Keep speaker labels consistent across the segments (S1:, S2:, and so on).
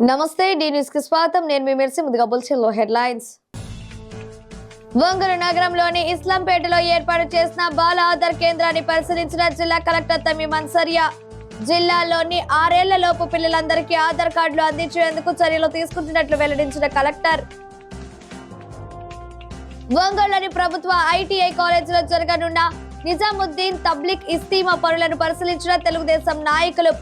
S1: నమస్తే D news కి స్వాగతం. నేను మీ మెర్సి. ముందుగా బులెటిన్లో హెడ్లైన్స్. ఒంగోలు నగరంలోని ఇస్లాంపేటలో ఏర్పాటు చేసిన బాల ఆధార్ కేంద్రాన్ని పరిశీలించిన జిల్లా కలెక్టర్ తమీమ్ అన్సారియా. జిల్లాలోని 6 ఏళ్ల లోపు పిల్లలందరికీ ఆధార్ కార్డులు అందించేందుకు చర్యలు తీసుకుంటున్నట్లు వెల్లడించిన కలెక్టర్. ఒంగోలులోని ప్రభుత్వ ఐటీఐ కాలేజీలో జరగనున్న నిజాముద్దీన్ తబ్లిక్ ఇస్తీమా పనులను పరిశీలించిన తెలుగుదేశం నాయకులు.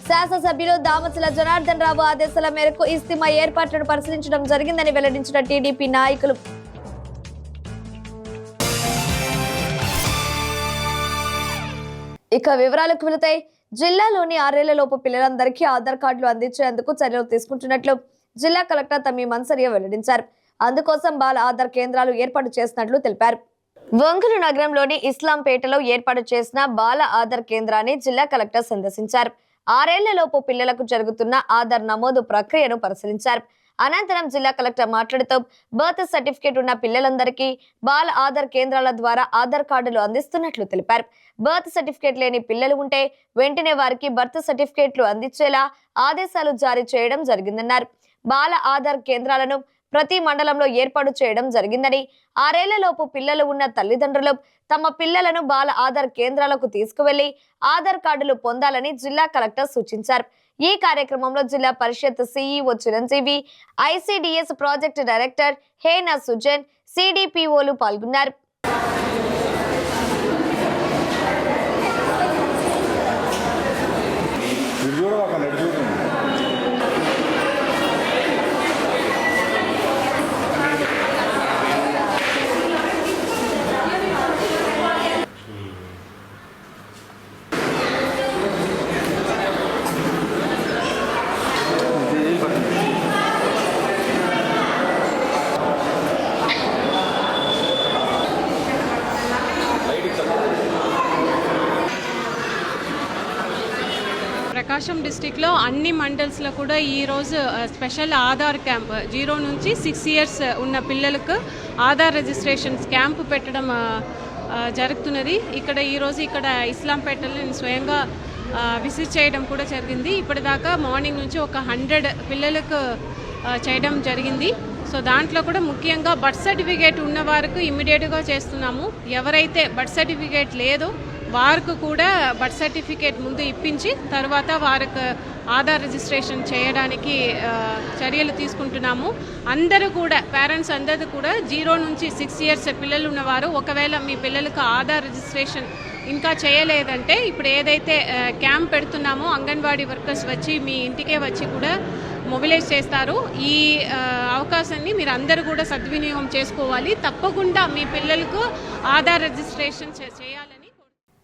S1: శాసనసభ్యులు దామచల జనార్దన్ రావు ఆదేశాల మేరకు ఇస్తీమా ఏర్పాట్లను పరిశీలించడం జరిగిందని వెల్లడించిన టీడీపీ నాయకులు. ఇక వివరాలకు వెళితే, జిల్లాలోని 6 ఏళ్లలోపు పిల్లలందరికీ ఆధార్ కార్డులు అందించేందుకు చర్యలు తీసుకుంటున్నట్లు జిల్లా కలెక్టర్ తమీమ్ అన్సారియా వెల్లడించారు. అందుకోసం బాల ఆధార్ కేంద్రాలు ఏర్పాటు చేసినట్లు తెలిపారు. ఒంగోలు నగరంలోని ఇస్లాంపేటలో ఏర్పాటు చేసిన బాల ఆధార్ కేంద్రాన్ని జిల్లా కలెక్టర్ సందర్శించారు. 6 ఏళ్లలోపు పిల్లలకు జరుగుతున్న ఆధార్ నమోదు ప్రక్రియను పరిశీలించారు. అనంతరం జిల్లా కలెక్టర్ మాట్లాడుతూ, బర్త్ సర్టిఫికేట్ ఉన్న పిల్లలందరికీ బాల ఆధార్ కేంద్రాల ద్వారా ఆధార్ కార్డులు అందిస్తున్నట్లు తెలిపారు. బర్త్ సర్టిఫికేట్ లేని పిల్లలు ఉంటే వెంటనే వారికి బర్త్ సర్టిఫికేట్లు అందించేలా ఆదేశాలు జారీ చేయడం జరిగిందన్నారు. బాల ఆధార్ కేంద్రాలను ప్రతి మండలంలో ఏర్పాటు చేయడం జరిగిందని, 6 ఏళ్లలోపు పిల్లలు ఉన్న తల్లిదండ్రులు తమ పిల్లలను బాల ఆధార్ కేంద్రాలకు తీసుకువెళ్లి ఆధార్ కార్డులు పొందాలని జిల్లా కలెక్టర్ సూచించారు. ఈ కార్యక్రమంలో జిల్లా పరిషత్ CEO Chiranjeevi, ICDS project director Hena Sujan, సిడిపిఓలు పాల్గొన్నారు.
S2: ప్రకాశం డిస్టిక్లో అన్ని మండల్స్లో కూడా ఈరోజు స్పెషల్ ఆధార్ క్యాంప్ 0 నుంచి 6 ఇయర్స్ ఉన్న పిల్లలకు ఆధార్ రిజిస్ట్రేషన్స్ క్యాంప్ పెట్టడం జరుగుతున్నది. ఈరోజు ఇక్కడ ఇస్లాంపేటలో నేను స్వయంగా విజిట్ చేయడం కూడా జరిగింది. ఇప్పటిదాకా మార్నింగ్ నుంచి ఒక 100 పిల్లలకు చేయడం జరిగింది. సో దాంట్లో కూడా ముఖ్యంగా బర్త్ సర్టిఫికేట్ ఉన్న వారికి ఇమ్మీడియట్గా చేస్తున్నాము. ఎవరైతే బర్త్ సర్టిఫికేట్ లేదో వారికి కూడా బర్త్ సర్టిఫికేట్ ముందు ఇప్పించి తర్వాత వారికి ఆధార్ రిజిస్ట్రేషన్ చేయడానికి చర్యలు తీసుకుంటున్నాము. అందరూ కూడా పేరెంట్స్ అందరూ కూడా 0 నుంచి 6 ఇయర్స్ పిల్లలు ఉన్నవారు ఒకవేళ మీ పిల్లలకు ఆధార్ రిజిస్ట్రేషన్ ఇంకా చేయలేదంటే ఇప్పుడు ఏదైతే క్యాంప్ పెడుతున్నామో అంగన్వాడీ వర్కర్స్ వచ్చి మీ ఇంటికే వచ్చి కూడా మొబిలైజ్ చేస్తారు. ఈ అవకాశాన్ని మీరు అందరూ కూడా సద్వినియోగం చేసుకోవాలి. తప్పకుండా మీ పిల్లలకు ఆధార్ రిజిస్ట్రేషన్ చేయాలని.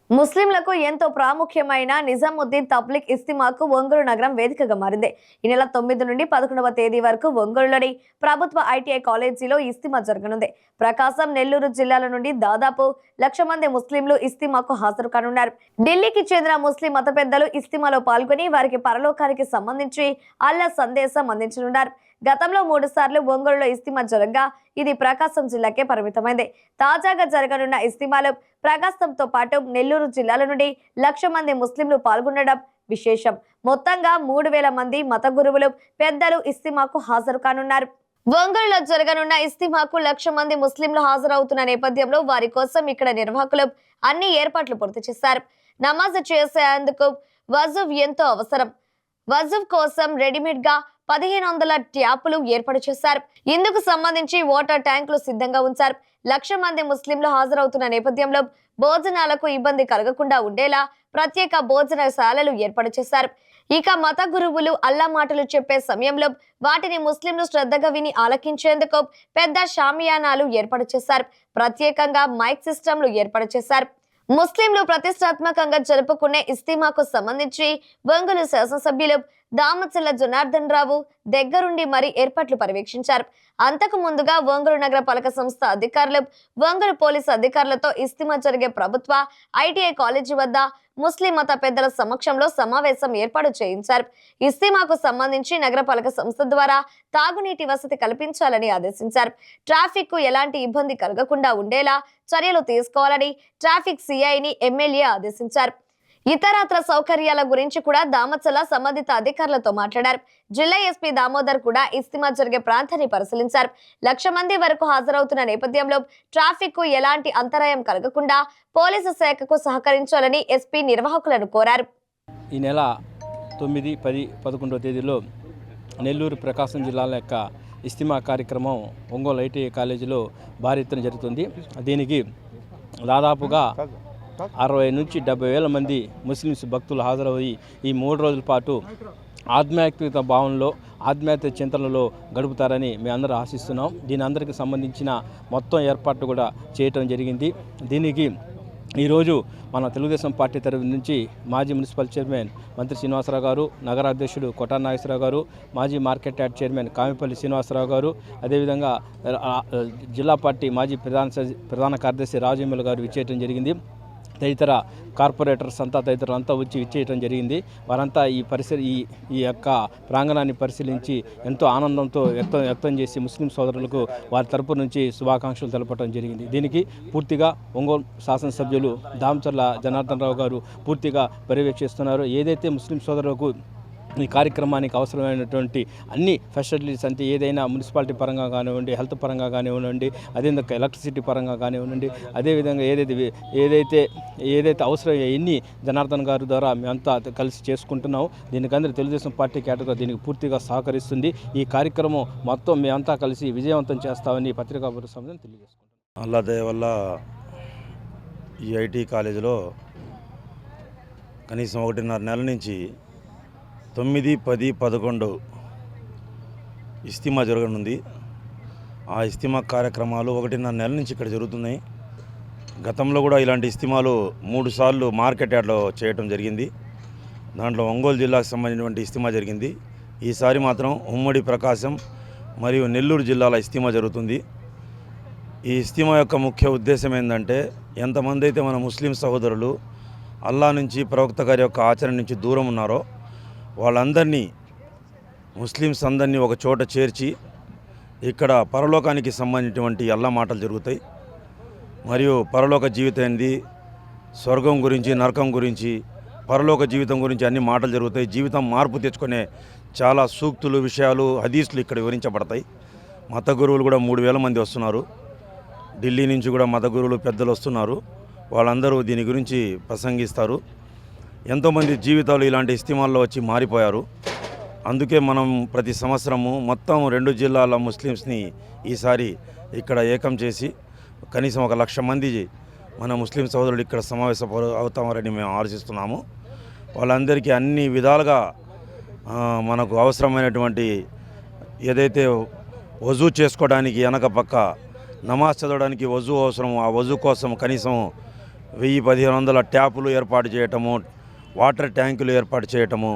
S1: ముస్లింలకు ఎంతో ప్రాముఖ్యమైన నిజాముద్దీన్ తబ్లిక్ ఇస్తీమాకు ఒంగోలు నగరం వేదికగా మారింది. ఈ నెల 9 నుండి 11వ తేదీ వరకు ఒంగోలులోని ప్రభుత్వ ఐటీఐ కాలేజీలో ఇస్తీమా జరగనుంది. ప్రకాశం, నెల్లూరు జిల్లాల నుండి దాదాపు 1,00,000 మంది ముస్లింలు ఇస్తీమాకు హాజరు కానున్నారు. ఢిల్లీకి చెందిన ముస్లిం మత పెద్దలు ఇస్తీమాలో పాల్గొని వారికి పరలోకానికి సంబంధించి అల్లా సందేశం అందించనున్నారు. గతంలో 3 సార్లు ఒంగోలులో ఇస్తీమా జరగగా ఇది ప్రకాశం జిల్లాకే పరిమితమైంది. తాజాగా జరగనున్న ఇస్తీమాలో ప్రకాశంతో పాటు నెల్లూరు జిల్లాల నుండి 1,00,000 మంది ముస్లింలు పాల్గొనడం విశేషం. మొత్తంగా 3,000 మంది మత గురువులు, పెద్దలు ఇస్తీమాకు హాజరు కానున్నారు. ఒంగోలులో జరగనున్న ఇస్తీమాకు 1,00,000 మంది ముస్లింలు హాజరవుతున్న నేపథ్యంలో వారి కోసం ఇక్కడ నిర్వాహకులు అన్ని ఏర్పాట్లు పూర్తి చేశారు. నమాజ్ చేసేందుకు వజుఫ్ ఎంతో అవసరం. వజుఫ్ కోసం రెడీమేడ్ గా 1,500 ట్యాపులు ఏర్పాటు చేశారు. ఇందుకు సంబంధించి వాటర్ ట్యాంకులు సిద్ధంగా ఉంచారు. 1,00,000 మంది ముస్లింలు హాజరవుతున్న నేపథ్యంలో భోజనాలకు ఇబ్బంది కలగకుండా ఉండేలా ప్రత్యేక భోజనశాలలు ఏర్పాటు చేశారు. ఇక మత గురువులు అల్లా మాటలు చెప్పే సమయంలో వాటిని ముస్లింలు శ్రద్ధగా విని ఆలకించేందుకు పెద్ద షామియానాలు ఏర్పాటు చేశారు. ప్రత్యేకంగా మైక్ సిస్టంలు ఏర్పాటు చేశారు. ముస్లింలు ప్రతిష్టాత్మకంగా జరుపుకునే ఇస్తీమాకు సంబంధించి ఒంగోలు శాసనసభ్యులు దామచల జనార్దన్ రావు దగ్గరుండి మరీ ఏర్పాట్లు పర్యవేక్షించారు. అంతకు ముందుగా ఒంగోలు నగర పాలక సంస్థ అధికారులు, ఒంగోలు పోలీసు అధికారులతో ఇస్తీమా జరిగే ప్రభుత్వ ఐటీఐ కాలేజీ వద్ద ముస్లిం మత పెద్దల సమక్షంలో సమావేశం ఏర్పాటు చేయించారు. ఇస్తీమాకు సంబంధించి నగరపాలక సంస్థ ద్వారా తాగునీటి వసతి కల్పించాలని ఆదేశించారు. ట్రాఫిక్ కు ఎలాంటి ఇబ్బంది కలగకుండా ఉండేలా చర్యలు తీసుకోవాలని ట్రాఫిక్ సిఐని ఎమ్మెల్యే ఆదేశించారు. ఇతరత్ర సౌకర్యాల గురించి కూడా దామచల సంబంధిత అధికారులతో మాట్లాడారు. జిల్లా ఎస్పీ దామోదర్ కూడా ఇస్తిమా జరిగే ప్రాంతాన్ని పరిశీలించారు. 1,00,000 మంది వరకు హాజరవుతున్న నేపథ్యంలో ట్రాఫిక్ కు ఎలాంటి అంతరాయం కలగకుండా పోలీసు శాఖకు సహకరించాలని ఎస్పీ నిర్వాహకులను కోరారు.
S3: ఈ నెల 9, 10, 11వ తేదీలో నెల్లూరు ప్రకాశం జిల్లాల యొక్క ఇస్తిమా కార్యక్రమం ఒంగోలు ఐటీఐ కాలేజీలో భారీ ఎత్తున జరుగుతుంది. దీనికి దాదాపుగా 60 నుంచి 70 వేల మంది ముస్లిమ్స్ భక్తులు హాజరయ్యి ఈ 3 రోజుల పాటు ఆధ్యాత్మిక భావనలో ఆధ్యాత్మిక చింతనలో గడుపుతారని మేము అందరూ ఆశిస్తున్నాం. దీని అందరికీ సంబంధించిన మొత్తం ఏర్పాట్లు కూడా చేయటం జరిగింది. దీనికి ఈరోజు మన తెలుగుదేశం పార్టీ తరఫు నుంచి మాజీ మున్సిపల్ చైర్మన్ మంత్రి శ్రీనివాసరావు గారు, నగరాధ్యక్షుడు కొటారి నాగేశ్వరరావు గారు, మాజీ market yard chairman Kamipalli Srinivasa Rao గారు, అదేవిధంగా జిల్లా పార్టీ మాజీ ప్రధాన కార్యదర్శి రాజేములు గారు ఇచ్చేయటం జరిగింది. తదితర కార్పొరేటర్స్ అంతా తదితరులంతా వచ్చి ఇచ్చేయటం జరిగింది. వారంతా ఈ యొక్క ప్రాంగణాన్ని పరిశీలించి ఎంతో ఆనందంతో వ్యక్తం చేసి ముస్లిం సోదరులకు వారి తరపు నుంచి శుభాకాంక్షలు తెలపడం జరిగింది. దీనికి పూర్తిగా ఒంగోలు శాసనసభ్యులు దామచర్ల జనార్దన్ రావు గారు పూర్తిగా పర్యవేక్షిస్తున్నారు. ఏదైతే ముస్లిం సోదరులకు ఈ కార్యక్రమానికి అవసరమైనటువంటి అన్ని ఫెసిలిటీస్ అంటే ఏదైనా మున్సిపాలిటీ పరంగా కానివ్వండి, హెల్త్ పరంగా కానివ్వండి, అదేవిధంగా ఎలక్ట్రిసిటీ పరంగా కానివ్వండి, అదేవిధంగా ఏదైతే అవసరం ఎన్ని జనార్దన్ గారి ద్వారా మేమంతా కలిసి చేసుకుంటున్నాం. దీనికందరూ తెలుగుదేశం పార్టీ కేటగిరీ దీనికి పూర్తిగా సహకరిస్తుంది. ఈ కార్యక్రమం మొత్తం మేమంతా కలిసి విజయవంతం చేస్తామని పత్రికాపూర్వ సంస్థను తెలియజేసుకుంటాం.
S4: అల్లా దయ వల్ల ఈ ఐటీ కాలేజీలో కనీసం 1.5 నెలల నుంచి 9, 10, 11 ఇస్తిమా జరగనుంది. ఆ ఇస్తిమా కార్యక్రమాలు 1.5 నెలల నుంచి ఇక్కడ జరుగుతున్నాయి. గతంలో కూడా ఇలాంటి ఇస్తిమాలు 3 సార్లు మార్కెట్ యార్డ్లో చేయటం జరిగింది. దాంట్లో ఒంగోలు జిల్లాకు సంబంధించినటువంటి ఇస్తిమా జరిగింది. ఈసారి మాత్రం ఉమ్మడి ప్రకాశం మరియు నెల్లూరు జిల్లాల ఇస్తిమా జరుగుతుంది. ఈ ఇస్తిమా యొక్క ముఖ్య ఉద్దేశం ఏంటంటే, ఎంతమంది అయితే మన ముస్లిం సహోదరులు అల్లా నుంచి ప్రవక్త గారి యొక్క ఆచరణ నుంచి దూరం ఉన్నారో వాళ్ళందరినీ ముస్లిమ్స్ అందరినీ ఒక చోట చేర్చి ఇక్కడ పరలోకానికి సంబంధించినటువంటి అల్లా మాటలు జరుగుతాయి. మరియు పరలోక జీవితం ఏంది, స్వర్గం గురించి, నరకం గురించి, పరలోక జీవితం గురించి అన్ని మాటలు జరుగుతాయి. జీవితం మార్పు తెచ్చుకునే చాలా సూక్తులు, విషయాలు, హదీసులు ఇక్కడ వివరించబడతాయి. మత గురువులు కూడా 3,000 మంది వస్తున్నారు. ఢిల్లీ నుంచి కూడా మత గురువులు పెద్దలు వస్తున్నారు. వాళ్ళందరూ దీని గురించి ప్రసంగిస్తారు. ఎంతోమంది జీవితాలు ఇలాంటి ఇస్తిమాల్లో వచ్చి మారిపోయారు. అందుకే మనం ప్రతి సంవత్సరము మొత్తం 2 జిల్లాల ముస్లిమ్స్ని ఈసారి ఇక్కడ ఏకం చేసి కనీసం 1,00,000 మంది మన ముస్లిం సోదరులు ఇక్కడ అవుతామని మేము ఆలోచిస్తున్నాము. వాళ్ళందరికీ అన్ని విధాలుగా మనకు అవసరమైనటువంటి ఏదైతే వజూ చేసుకోవడానికి వెనక పక్క నమాజ్ చదవడానికి వజూ అవసరం, ఆ వజూ కోసం కనీసం 1,000-1,500 ట్యాపులు ఏర్పాటు చేయటము, వాటర్ ట్యాంకులు ఏర్పాటు చేయటము,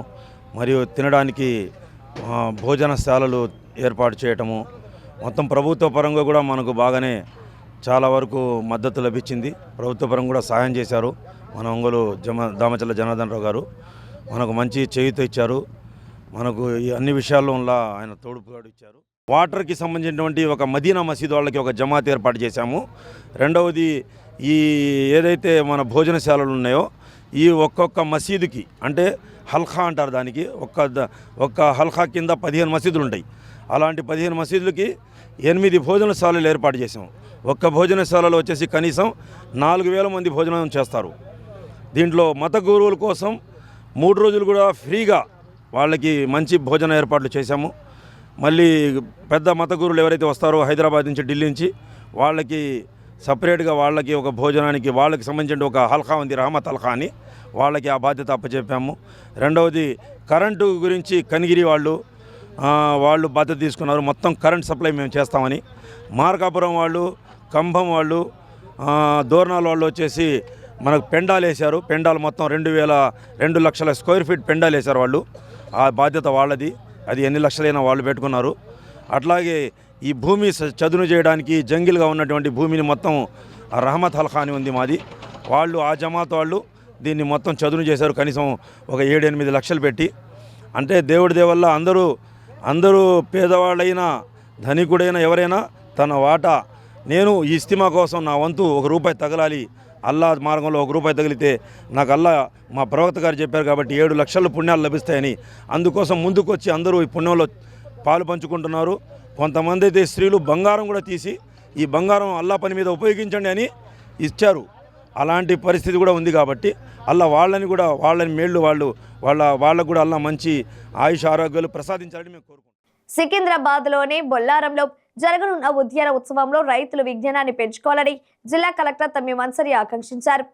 S4: మరియు తినడానికి భోజనశాలలు ఏర్పాటు చేయటము, మొత్తం ప్రభుత్వ పరంగా కూడా మనకు బాగానే చాలా వరకు మద్దతు లభించింది. ప్రభుత్వ పరంగా కూడా సహాయం చేశారు. మన ఒంగోలు దామచర్ల జనార్దన్ రావు గారు మనకు మంచి చేయూత ఇచ్చారు. మనకు ఈ అన్ని విషయాల్లో ఆయన తోడుపాటు ఇచ్చారు. వాటర్కి సంబంధించినటువంటి ఒక మదీనా మసీదు వాళ్ళకి ఒక జమాత్ ఏర్పాటు చేశాము. రెండవది ఈ ఏదైతే మన భోజనశాలలు ఉన్నాయో ఈ ఒక్కొక్క మసీదుకి అంటే హల్కా అంటారు, దానికి ఒక్క హల్కా కింద 15 మసీదులు ఉంటాయి. అలాంటి 15 మసీదులకి 8 భోజనశాలలు ఏర్పాటు చేసాం. ఒక్క భోజనశాలలో వచ్చేసి కనీసం 4,000 మంది భోజనం చేస్తారు. దీంట్లో మత గురువుల కోసం 3 రోజులు కూడా ఫ్రీగా వాళ్ళకి మంచి భోజన ఏర్పాట్లు చేశాము. మళ్ళీ పెద్ద మత గురువులు ఎవరైతే వస్తారో హైదరాబాద్ నుంచి, ఢిల్లీ నుంచి, వాళ్ళకి సపరేట్గా వాళ్ళకి ఒక భోజనానికి వాళ్ళకి సంబంధించిన ఒక హల్కా ఉంది, రహమత్ హల్కా అని, వాళ్ళకి ఆ బాధ్యత అప్పచెప్పాము. రెండవది కరెంటు గురించి కనిగిరి వాళ్ళు బాధ్యత తీసుకున్నారు. మొత్తం కరెంట్ సప్లై మేము చేస్తామని. మార్కాపురం వాళ్ళు, కంభం వాళ్ళు, దోర్నాల వాళ్ళు వచ్చేసి మనకు పెండాలు వేశారు. పెండాలు మొత్తం 2 లక్షల స్క్వేర్ ఫీట్ పెండాలు వేశారు వాళ్ళు. ఆ బాధ్యత వాళ్ళది. అది ఎన్ని లక్షలైనా వాళ్ళు పెట్టుకున్నారు. అట్లాగే ఈ భూమి చదును చేయడానికి జంగిల్గా ఉన్నటువంటి భూమిని మొత్తం రహమత్ హల్కా అని ఉంది మాది. వాళ్ళు ఆ జమాత్ వాళ్ళు దీన్ని మొత్తం చదును చేశారు. కనీసం ఒక 7-8 లక్షలు పెట్టి. అంటే దేవుడి దేవల్ల అందరూ పేదవాళ్ళైనా ధనికుడైనా ఎవరైనా తన వాటా, నేను ఈ ఇస్తిమా కోసం నా వంతు 1 రూపాయి తగలాలి అల్లా మార్గంలో ₹1 తగిలితే నాకు అల్లా మా ప్రవక్త గారు చెప్పారు కాబట్టి 7 లక్షల పుణ్యాలు లభిస్తాయని అందుకోసం ముందుకొచ్చి అందరూ ఈ పుణ్యంలో పాలు పంచుకుంటున్నారు. కొంతమంది అయితే స్త్రీలు బంగారం కూడా తీసి ఈ బంగారం అల్లా పని మీద ఉపయోగించండి అని ఇచ్చారు. అలాంటి పరిస్థితి కూడా ఉంది కాబట్టి అల్లా వాళ్ళని మేళ్ళు వాళ్ళకు కూడా అల్లా మంచి ఆయుష్ ఆరోగ్యాలు ప్రసాదించాలని మేము కోరుకుంటున్నాం.
S1: సికింద్రాబాద్లోని బొల్లారంలో జరగనున్న ఉద్యాన ఉత్సవంలో రైతులు విజ్ఞానాన్ని పెంచుకోవాలని జిల్లా కలెక్టర్ తమ్మి మన్సరి ఆకాంక్షించారు.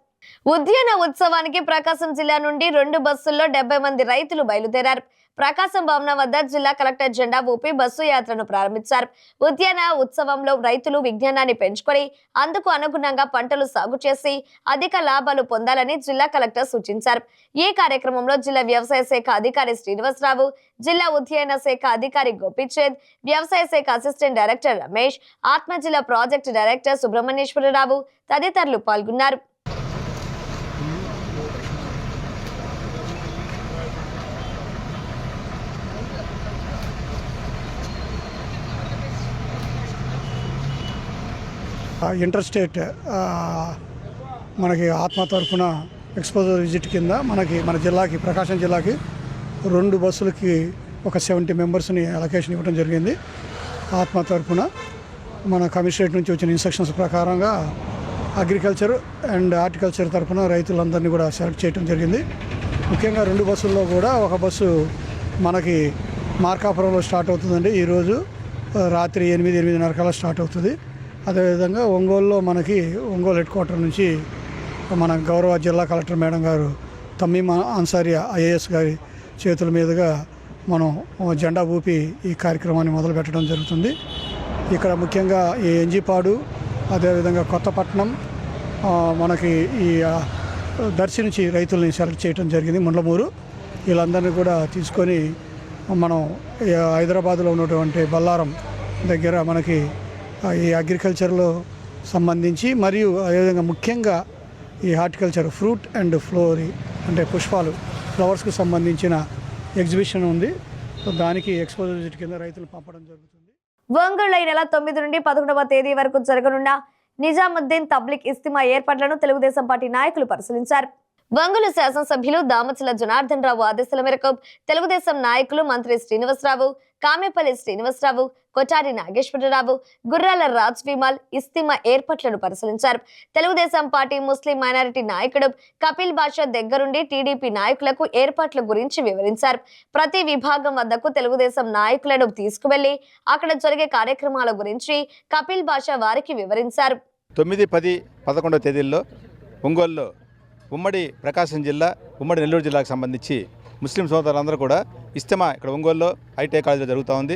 S1: ఉద్యాన ఉత్సవానికి ప్రకాశం జిల్లా నుండి 2 బస్సుల్లో 70 మంది రైతులు బయలుదేరారు. ప్రకాశం భవనం వద్ద జిల్లా కలెక్టర్ జెండా ఊపి బస్సు యాత్రను ప్రారంభించారు. ఉద్యాన ఉత్సవంలో రైతులు విజ్ఞానాన్ని పెంచుకొని అందుకు అనుగుణంగా పంటలు సాగు చేసి అధిక లాభాలు పొందాలని జిల్లా కలెక్టర్ సూచించారు. ఈ కార్యక్రమంలో జిల్లా వ్యవసాయ శాఖ అధికారి శ్రీనివాసరావు, జిల్లా ఉద్యాన శాఖ అధికారి గోపిచంద్, వ్యవసాయ శాఖ అసిస్టెంట్ డైరెక్టర్ రమేష్, ఆత్మ జిల్లా ప్రాజెక్టు డైరెక్టర్ సుబ్రహ్మణ్యేశ్వరరావు తదితరులు పాల్గొన్నారు.
S5: ఇంటర్ స్టేట్ మనకి ఆత్మ తరఫున ఎక్స్పోజర్ విజిట్ కింద మన జిల్లాకి ప్రకాశం జిల్లాకి 2 బస్సులకి ఒక 70 మెంబర్స్ని అలొకేషన్ ఇవ్వడం జరిగింది. ఆత్మ తరఫున మన కమిషనరేట్ నుంచి వచ్చిన ఇన్స్ట్రక్షన్స్ ప్రకారంగా అగ్రికల్చర్ అండ్ హార్టికల్చర్ తరఫున రైతులందరినీ కూడా సెలెక్ట్ చేయడం జరిగింది. ముఖ్యంగా 2 బస్సుల్లో కూడా ఒక బస్సు మనకి మార్కాపురంలో స్టార్ట్ అవుతుందండి. ఈరోజు రాత్రి 8:30 కల్లా స్టార్ట్ అవుతుంది. అదేవిధంగా ఒంగోలులో ఒంగోలు హెడ్ క్వార్టర్ నుంచి మన గౌరవ జిల్లా కలెక్టర్ మేడం గారు తమ్మీం అన్సారీ ఐఏఎస్ గారి చేతుల మీదుగా మనం జెండా ఊపి ఈ కార్యక్రమాన్ని మొదలు పెట్టడం జరుగుతుంది. ఇక్కడ ముఖ్యంగా ఈ ఎంజిపాడు, అదేవిధంగా కొత్తపట్నం, మనకి ఈ దర్శి నుంచి రైతుల్ని సెలెక్ట్ చేయడం జరిగింది. ముండ్లమూరు వీళ్ళందరినీ కూడా తీసుకొని మనం హైదరాబాద్లో ఉన్నటువంటి బొల్లారం దగ్గర మనకి ఈ అగ్రికల్చర్లో సంబంధించి మరియు అదేవిధంగా ముఖ్యంగా ఈ హార్టికల్చర్ ఫ్రూట్ అండ్ ఫ్లోరీ అంటే ఫ్లవర్స్కి సంబంధించిన ఎగ్జిబిషన్ ఉంది. దానికి ఎక్స్పోజర్ విజిట్ కింద రైతులు పంపడం జరుగుతుంది.
S1: ఒంగోలులో ఈ నెల 9 నుండి 11వ తేదీ వరకు జరగనున్న నిజాముద్దీన్ తబ్లిక్ ఇస్తిమా ఏర్పాట్లను తెలుగుదేశం పార్టీ నాయకులు పరిశీలించారు. ఒంగోలు శాసనసభ్యులు దామచల జనార్దన్ రావు ఆదేశాల మేరకు తెలుగుదేశం నాయకులు మంత్రి శ్రీనివాసరావు, కామెపల్లి శ్రీనివాసరావు, కొటారి నాగేశ్వరరావు, గుర్రాల రాజ్ విమాల్ ఇస్తిమా ఏర్పాట్లను పరిశీలించారు. తెలుగుదేశం పార్టీ ముస్లిం మైనారిటీ నాయకుడు కపిల్ బాషా దగ్గరుండి టీడీపీ నాయకులకు ఏర్పాట్ల గురించి వివరించారు. ప్రతి విభాగం వద్దకు తెలుగుదేశం నాయకులను తీసుకువెళ్లి అక్కడ జరిగే కార్యక్రమాల గురించి కపిల్ బాషా వారికి వివరించారు.
S6: 9, 10, 11 తేదీల్లో ఒంగోలులో ఉమ్మడి ప్రకాశం జిల్లా, ఉమ్మడి నెల్లూరు జిల్లాకు సంబంధించి ముస్లిం సోదరులందరూ కూడా ఇస్తిమా ఇక్కడ ఒంగోలులో ఐటీఐ కాలేజీలో జరుగుతూ ఉంది.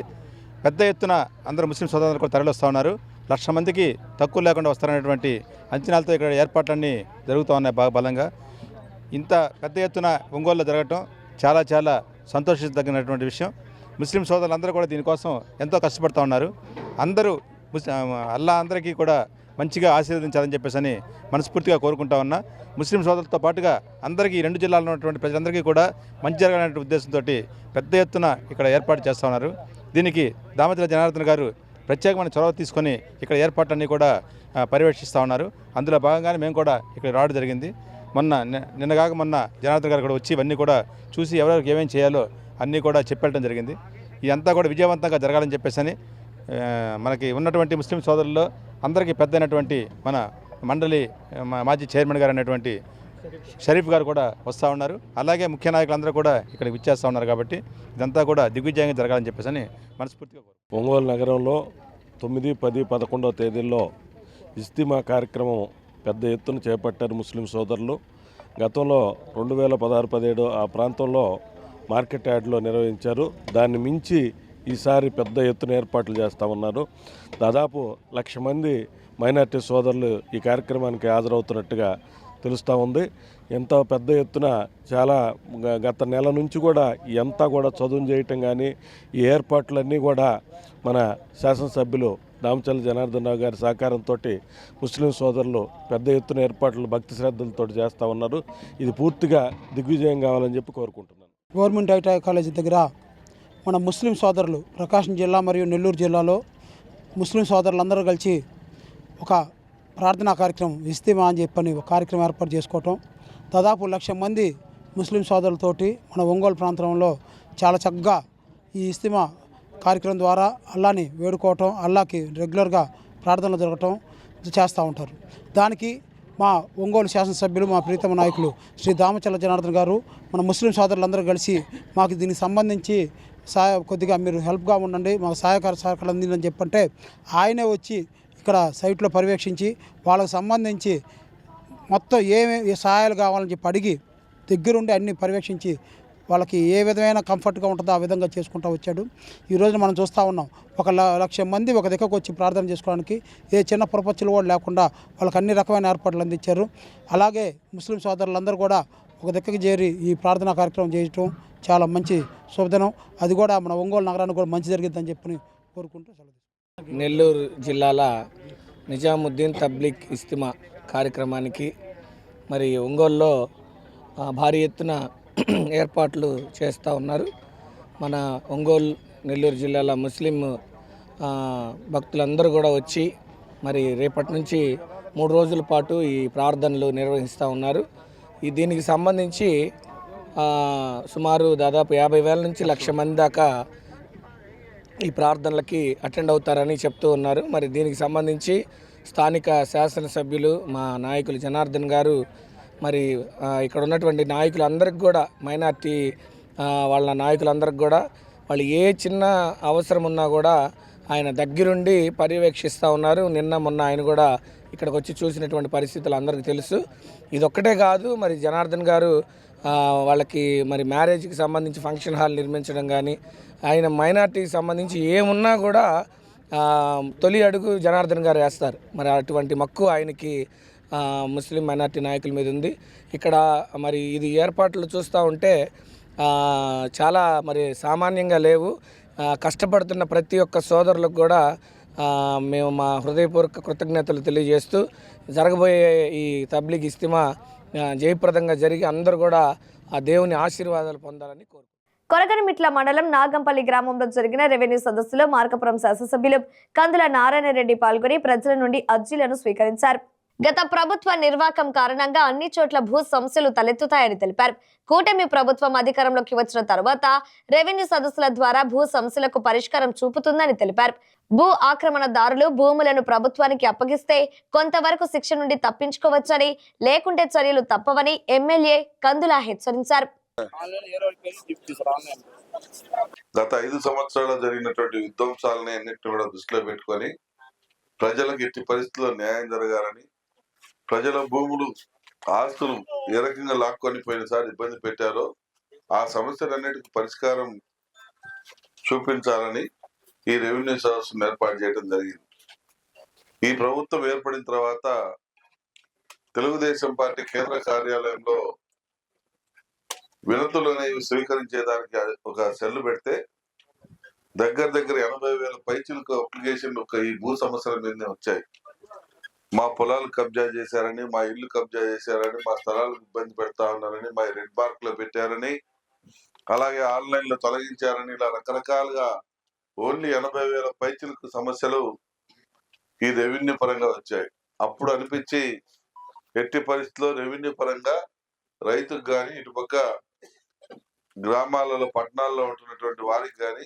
S6: పెద్ద ఎత్తున అందరూ ముస్లిం సోదరులు కూడా తరలిస్తూ ఉన్నారు. 1,00,000 మందికి తక్కువ లేకుండా వస్తారనేటువంటి అంచనాలతో ఇక్కడ ఏర్పాట్లన్నీ జరుగుతూ ఉన్నాయి బాగా బలంగా. ఇంత పెద్ద ఎత్తున ఒంగోలులో జరగటం చాలా చాలా సంతోషించదగినటువంటి విషయం. ముస్లిం సోదరులందరూ కూడా దీనికోసం ఎంతో కష్టపడుతూ ఉన్నారు. అందరూ అల్లా అందరికీ కూడా మంచిగా ఆశీర్వదించాలని చెప్పేసి మనస్ఫూర్తిగా కోరుకుంటా ఉన్నా. ముస్లిం సోదరులతో పాటుగా అందరికీ 2 జిల్లాల్లో ఉన్నటువంటి ప్రజలందరికీ కూడా మంచి జరగాలనే ఉద్దేశంతో పెద్ద ఎత్తున ఇక్కడ ఏర్పాటు చేస్తూ ఉన్నారు. దీనికి దామచల జనార్దన్ గారు ప్రత్యేకమైన చొరవ తీసుకొని ఇక్కడ ఏర్పాట్లన్నీ కూడా పర్యవేక్షిస్తూ ఉన్నారు. అందులో భాగంగానే మేము కూడా ఇక్కడ రావడం జరిగింది. నిన్నగాక మొన్న జనార్దన్ గారు కూడా వచ్చి ఇవన్నీ కూడా చూసి ఎవరెవరికి ఏమేమి చేయాలో అన్నీ కూడా చెప్పడం జరిగింది. ఇదంతా కూడా విజయవంతంగా జరగాలని చెప్పేసి మనకి ఉన్నటువంటి ముస్లిం సోదరుల్లో అందరికీ పెద్ద అయినటువంటి మన మండలి మాజీ చైర్మన్ గారు అనేటువంటి షరీఫ్ గారు కూడా వస్తూ ఉన్నారు. అలాగే ముఖ్య నాయకులందరూ కూడా ఇక్కడికి విచ్చేస్తూ ఉన్నారు. కాబట్టి ఇదంతా కూడా దిగ్విజయంగా జరగాలని చెప్పేసి మనస్ఫూర్తిగా
S7: ఒంగోలు నగరంలో 9, 10, 11వ తేదీల్లో ఇస్తిమా కార్యక్రమం పెద్ద ఎత్తున చేపట్టారు ముస్లిం సోదరులు. గతంలో 2016, 17 ఆ ప్రాంతంలో మార్కెట్ యార్డ్లో నిర్వహించారు. దాన్ని మించి ఈసారి పెద్ద ఎత్తున ఏర్పాట్లు చేస్తూ ఉన్నారు. దాదాపు 1,00,000 మంది మైనార్టీ సోదరులు ఈ కార్యక్రమానికి హాజరవుతున్నట్టుగా తెలుస్తూ ఉంది. ఎంత పెద్ద ఎత్తున చాలా గత నెల నుంచి కూడా ఎంత కూడా చదువు చేయటం కానీ ఈ ఏర్పాట్లన్నీ కూడా మన శాసనసభ్యులు దామచల జనార్దన్ రావు గారి సహకారంతో ముస్లిం సోదరులు పెద్ద ఎత్తున ఏర్పాట్లు భక్తి శ్రద్ధలతో చేస్తూ ఉన్నారు. ఇది పూర్తిగా దిగ్విజయం కావాలని చెప్పి కోరుకుంటున్నాను.
S8: గవర్నమెంట్ ఐటీఐ కాలేజీ దగ్గర మన ముస్లిం సోదరులు ప్రకాశం జిల్లా మరియు నెల్లూరు జిల్లాలో ముస్లిం సోదరులందరూ కలిసి ఒక ప్రార్థనా కార్యక్రమం ఇస్తీమా అని చెప్పని ఒక కార్యక్రమం ఏర్పాటు చేసుకోవటం, దాదాపు 1,00,000 మంది ముస్లిం సోదరులతోటి మన ఒంగోలు ప్రాంతంలో చాలా చక్కగా ఈ ఇస్తీమా కార్యక్రమం ద్వారా అల్లాని వేడుకోవటం, అల్లాకి రెగ్యులర్గా ప్రార్థనలు జరగటం చేస్తూ ఉంటారు. దానికి మా ఒంగోలు శాసనసభ్యులు, మా ప్రీతమ నాయకులు శ్రీ దామచల్ల జనార్దన్ గారు, మన ముస్లిం సోదరులందరూ కలిసి మాకు దీనికి సంబంధించి కొద్దిగా మీరు హెల్ప్గా ఉండండి, మాకు సహకారాలు అందిందని చెప్పంటే ఆయనే వచ్చి ఇక్కడ సైట్లో పర్యవేక్షించి వాళ్ళకి సంబంధించి మొత్తం ఏమేమి సహాయాలు కావాలని చెప్పి అడిగి దగ్గరుండి అన్ని పర్యవేక్షించి వాళ్ళకి ఏ విధమైన కంఫర్ట్గా ఉంటుందో ఆ విధంగా చేసుకుంటూ వచ్చాడు. ఈరోజు మనం చూస్తూ ఉన్నాం, 1,00,000 మంది ఒక దిక్కకు వచ్చి ప్రార్థన చేసుకోవడానికి ఏ చిన్న పొరపచ్చులు కూడా లేకుండా వాళ్ళకి అన్ని రకమైన ఏర్పాట్లు అందించారు. అలాగే ముస్లిం సోదరులందరూ కూడా ఒక దిక్కకి చేరి ఈ ప్రార్థనా కార్యక్రమం చేయటం చాలా మంచి శుభదినం. అది కూడా మన ఒంగోలు నగరానికి కూడా మంచి జరిగిద్దని చెప్పి కోరుకుంటూ సెలవు.
S9: నెల్లూరు జిల్లాల నిజాముద్దీన్ తబ్లిక్ ఇస్తిమా కార్యక్రమానికి మరి ఒంగోలులో భారీ ఎత్తున ఏర్పాట్లు చేస్తూ ఉన్నారు. మన ఒంగోలు నెల్లూరు జిల్లాల ముస్లిం భక్తులందరూ కూడా వచ్చి మరి రేపటి నుంచి 3 రోజుల పాటు ఈ ప్రార్థనలు నిర్వహిస్తూ ఉన్నారు. దీనికి సంబంధించి సుమారు దాదాపు 50,000 నుంచి 1,00,000 మంది దాకా ఈ ప్రార్థనలకి అటెండ్ అవుతారని చెప్తూ ఉన్నారు. మరి దీనికి సంబంధించి స్థానిక శాసనసభ్యులు మా నాయకులు జనార్దన్ గారు మరి ఇక్కడ ఉన్నటువంటి నాయకులందరికీ కూడా, మైనార్టీ వాళ్ళ నాయకులందరికీ కూడా వాళ్ళు ఏ చిన్న అవసరం ఉన్నా కూడా ఆయన దగ్గరుండి పర్యవేక్షిస్తూ ఉన్నారు. నిన్న మొన్న ఆయన కూడా ఇక్కడికి వచ్చి చూసినటువంటి పరిస్థితులు అందరికీ తెలుసు. ఇదొక్కటే కాదు, మరి జనార్దన్ గారు వాళ్ళకి మరి మ్యారేజ్కి సంబంధించి ఫంక్షన్ హాల్ నిర్మించడం కానీ, ఆయన మైనార్టీకి సంబంధించి ఏమున్నా కూడా తొలి అడుగు జనార్దన్ గారు వేస్తారు. మరి అటువంటి మక్కువ ఆయనకి ముస్లిం మైనార్టీ నాయకుల మీద ఉంది. ఇక్కడ మరి ఇది ఏర్పాట్లు చూస్తూ ఉంటే చాలా మరి సామాన్యంగా లేవు. కష్టపడుతున్న ప్రతి ఒక్క సోదరులకు కూడా మేము మా హృదయపూర్వక కృతజ్ఞతలు తెలియజేస్తూ జరగబోయే ఈ తబ్లీగ్ ఇస్తిమా జయప్రదంగా జరిగి అందరూ కూడా ఆ దేవుని ఆశీర్వాదాలు పొందాలని కోరుకుంటున్నాను.
S1: కొరగనమిట్ల మండలం నాగంపల్లి గ్రామంలో జరిగిన రెవెన్యూ సదస్సులో మార్కాపురం శాసనసభ్యులు కందుల నారాయణ రెడ్డి పాల్గొని ప్రజల నుండి అర్జీలను స్వీకరించారు. గత ప్రభుత్వ నిర్వాకం కారణంగా అన్ని చోట్ల భూ సమస్యలు తలెత్తుతాయని తెలిపారు. కూటమి ప్రభుత్వం అధికారంలోకి వచ్చిన తర్వాత రెవెన్యూ సదస్సుల ద్వారా భూ సమస్యలకు పరిష్కారం చూపుతుందని తెలిపారు. భూ ఆక్రమణదారులు భూములను ప్రభుత్వానికి అప్పగిస్తే కొంతవరకు శిక్ష నుండి తప్పించుకోవచ్చని, లేకుంటే చర్యలు తప్పవని ఎమ్మెల్యే కందుల హెచ్చరించారు.
S10: గత 5 సంవత్సరాలు జరిగినటువంటి విధ్వంసాలని అన్నింటినీ కూడా దృష్టిలో పెట్టుకొని ప్రజలకు ఎట్టి పరిస్థితుల్లో న్యాయం జరగాలని, ప్రజల భూములు ఆస్తులు ఏ రకంగా లాక్కొని పోయినసారి ఇబ్బంది పెట్టారో ఆ సమస్యలన్నిటికీ పరిష్కారం చూపించాలని ఈ రెవెన్యూ సదస్సును ఏర్పాటు చేయడం జరిగింది. ఈ ప్రభుత్వం ఏర్పడిన తర్వాత తెలుగుదేశం పార్టీ కేంద్ర కార్యాలయంలో వినతులు అనేవి స్వీకరించేదానికి ఒక సెల్ పెడితే దగ్గర 80,000 పైచిలకు అప్లికేషన్లు ఈ భూ సమస్యల మీదనే వచ్చాయి. మా పొలాలు కబ్జా చేశారని, మా ఇల్లు కబ్జా చేశారని, మా స్థలాలకు ఇబ్బంది పెడతా ఉన్నారని, మా రెడ్ మార్క్ లో పెట్టారని, అలాగే ఆన్లైన్ లో తొలగించారని, ఇలా రకరకాలుగా ఓన్లీ 80,000 పైచిలకు సమస్యలు ఈ రెవెన్యూ పరంగా వచ్చాయి. అప్పుడు అనిపించి ఎట్టి పరిస్థితుల్లో రెవెన్యూ పరంగా రైతుకు కానీ, ఇటుపక్క గ్రామాలలో పట్టణాల్లో ఉంటున్నటువంటి వారికి కానీ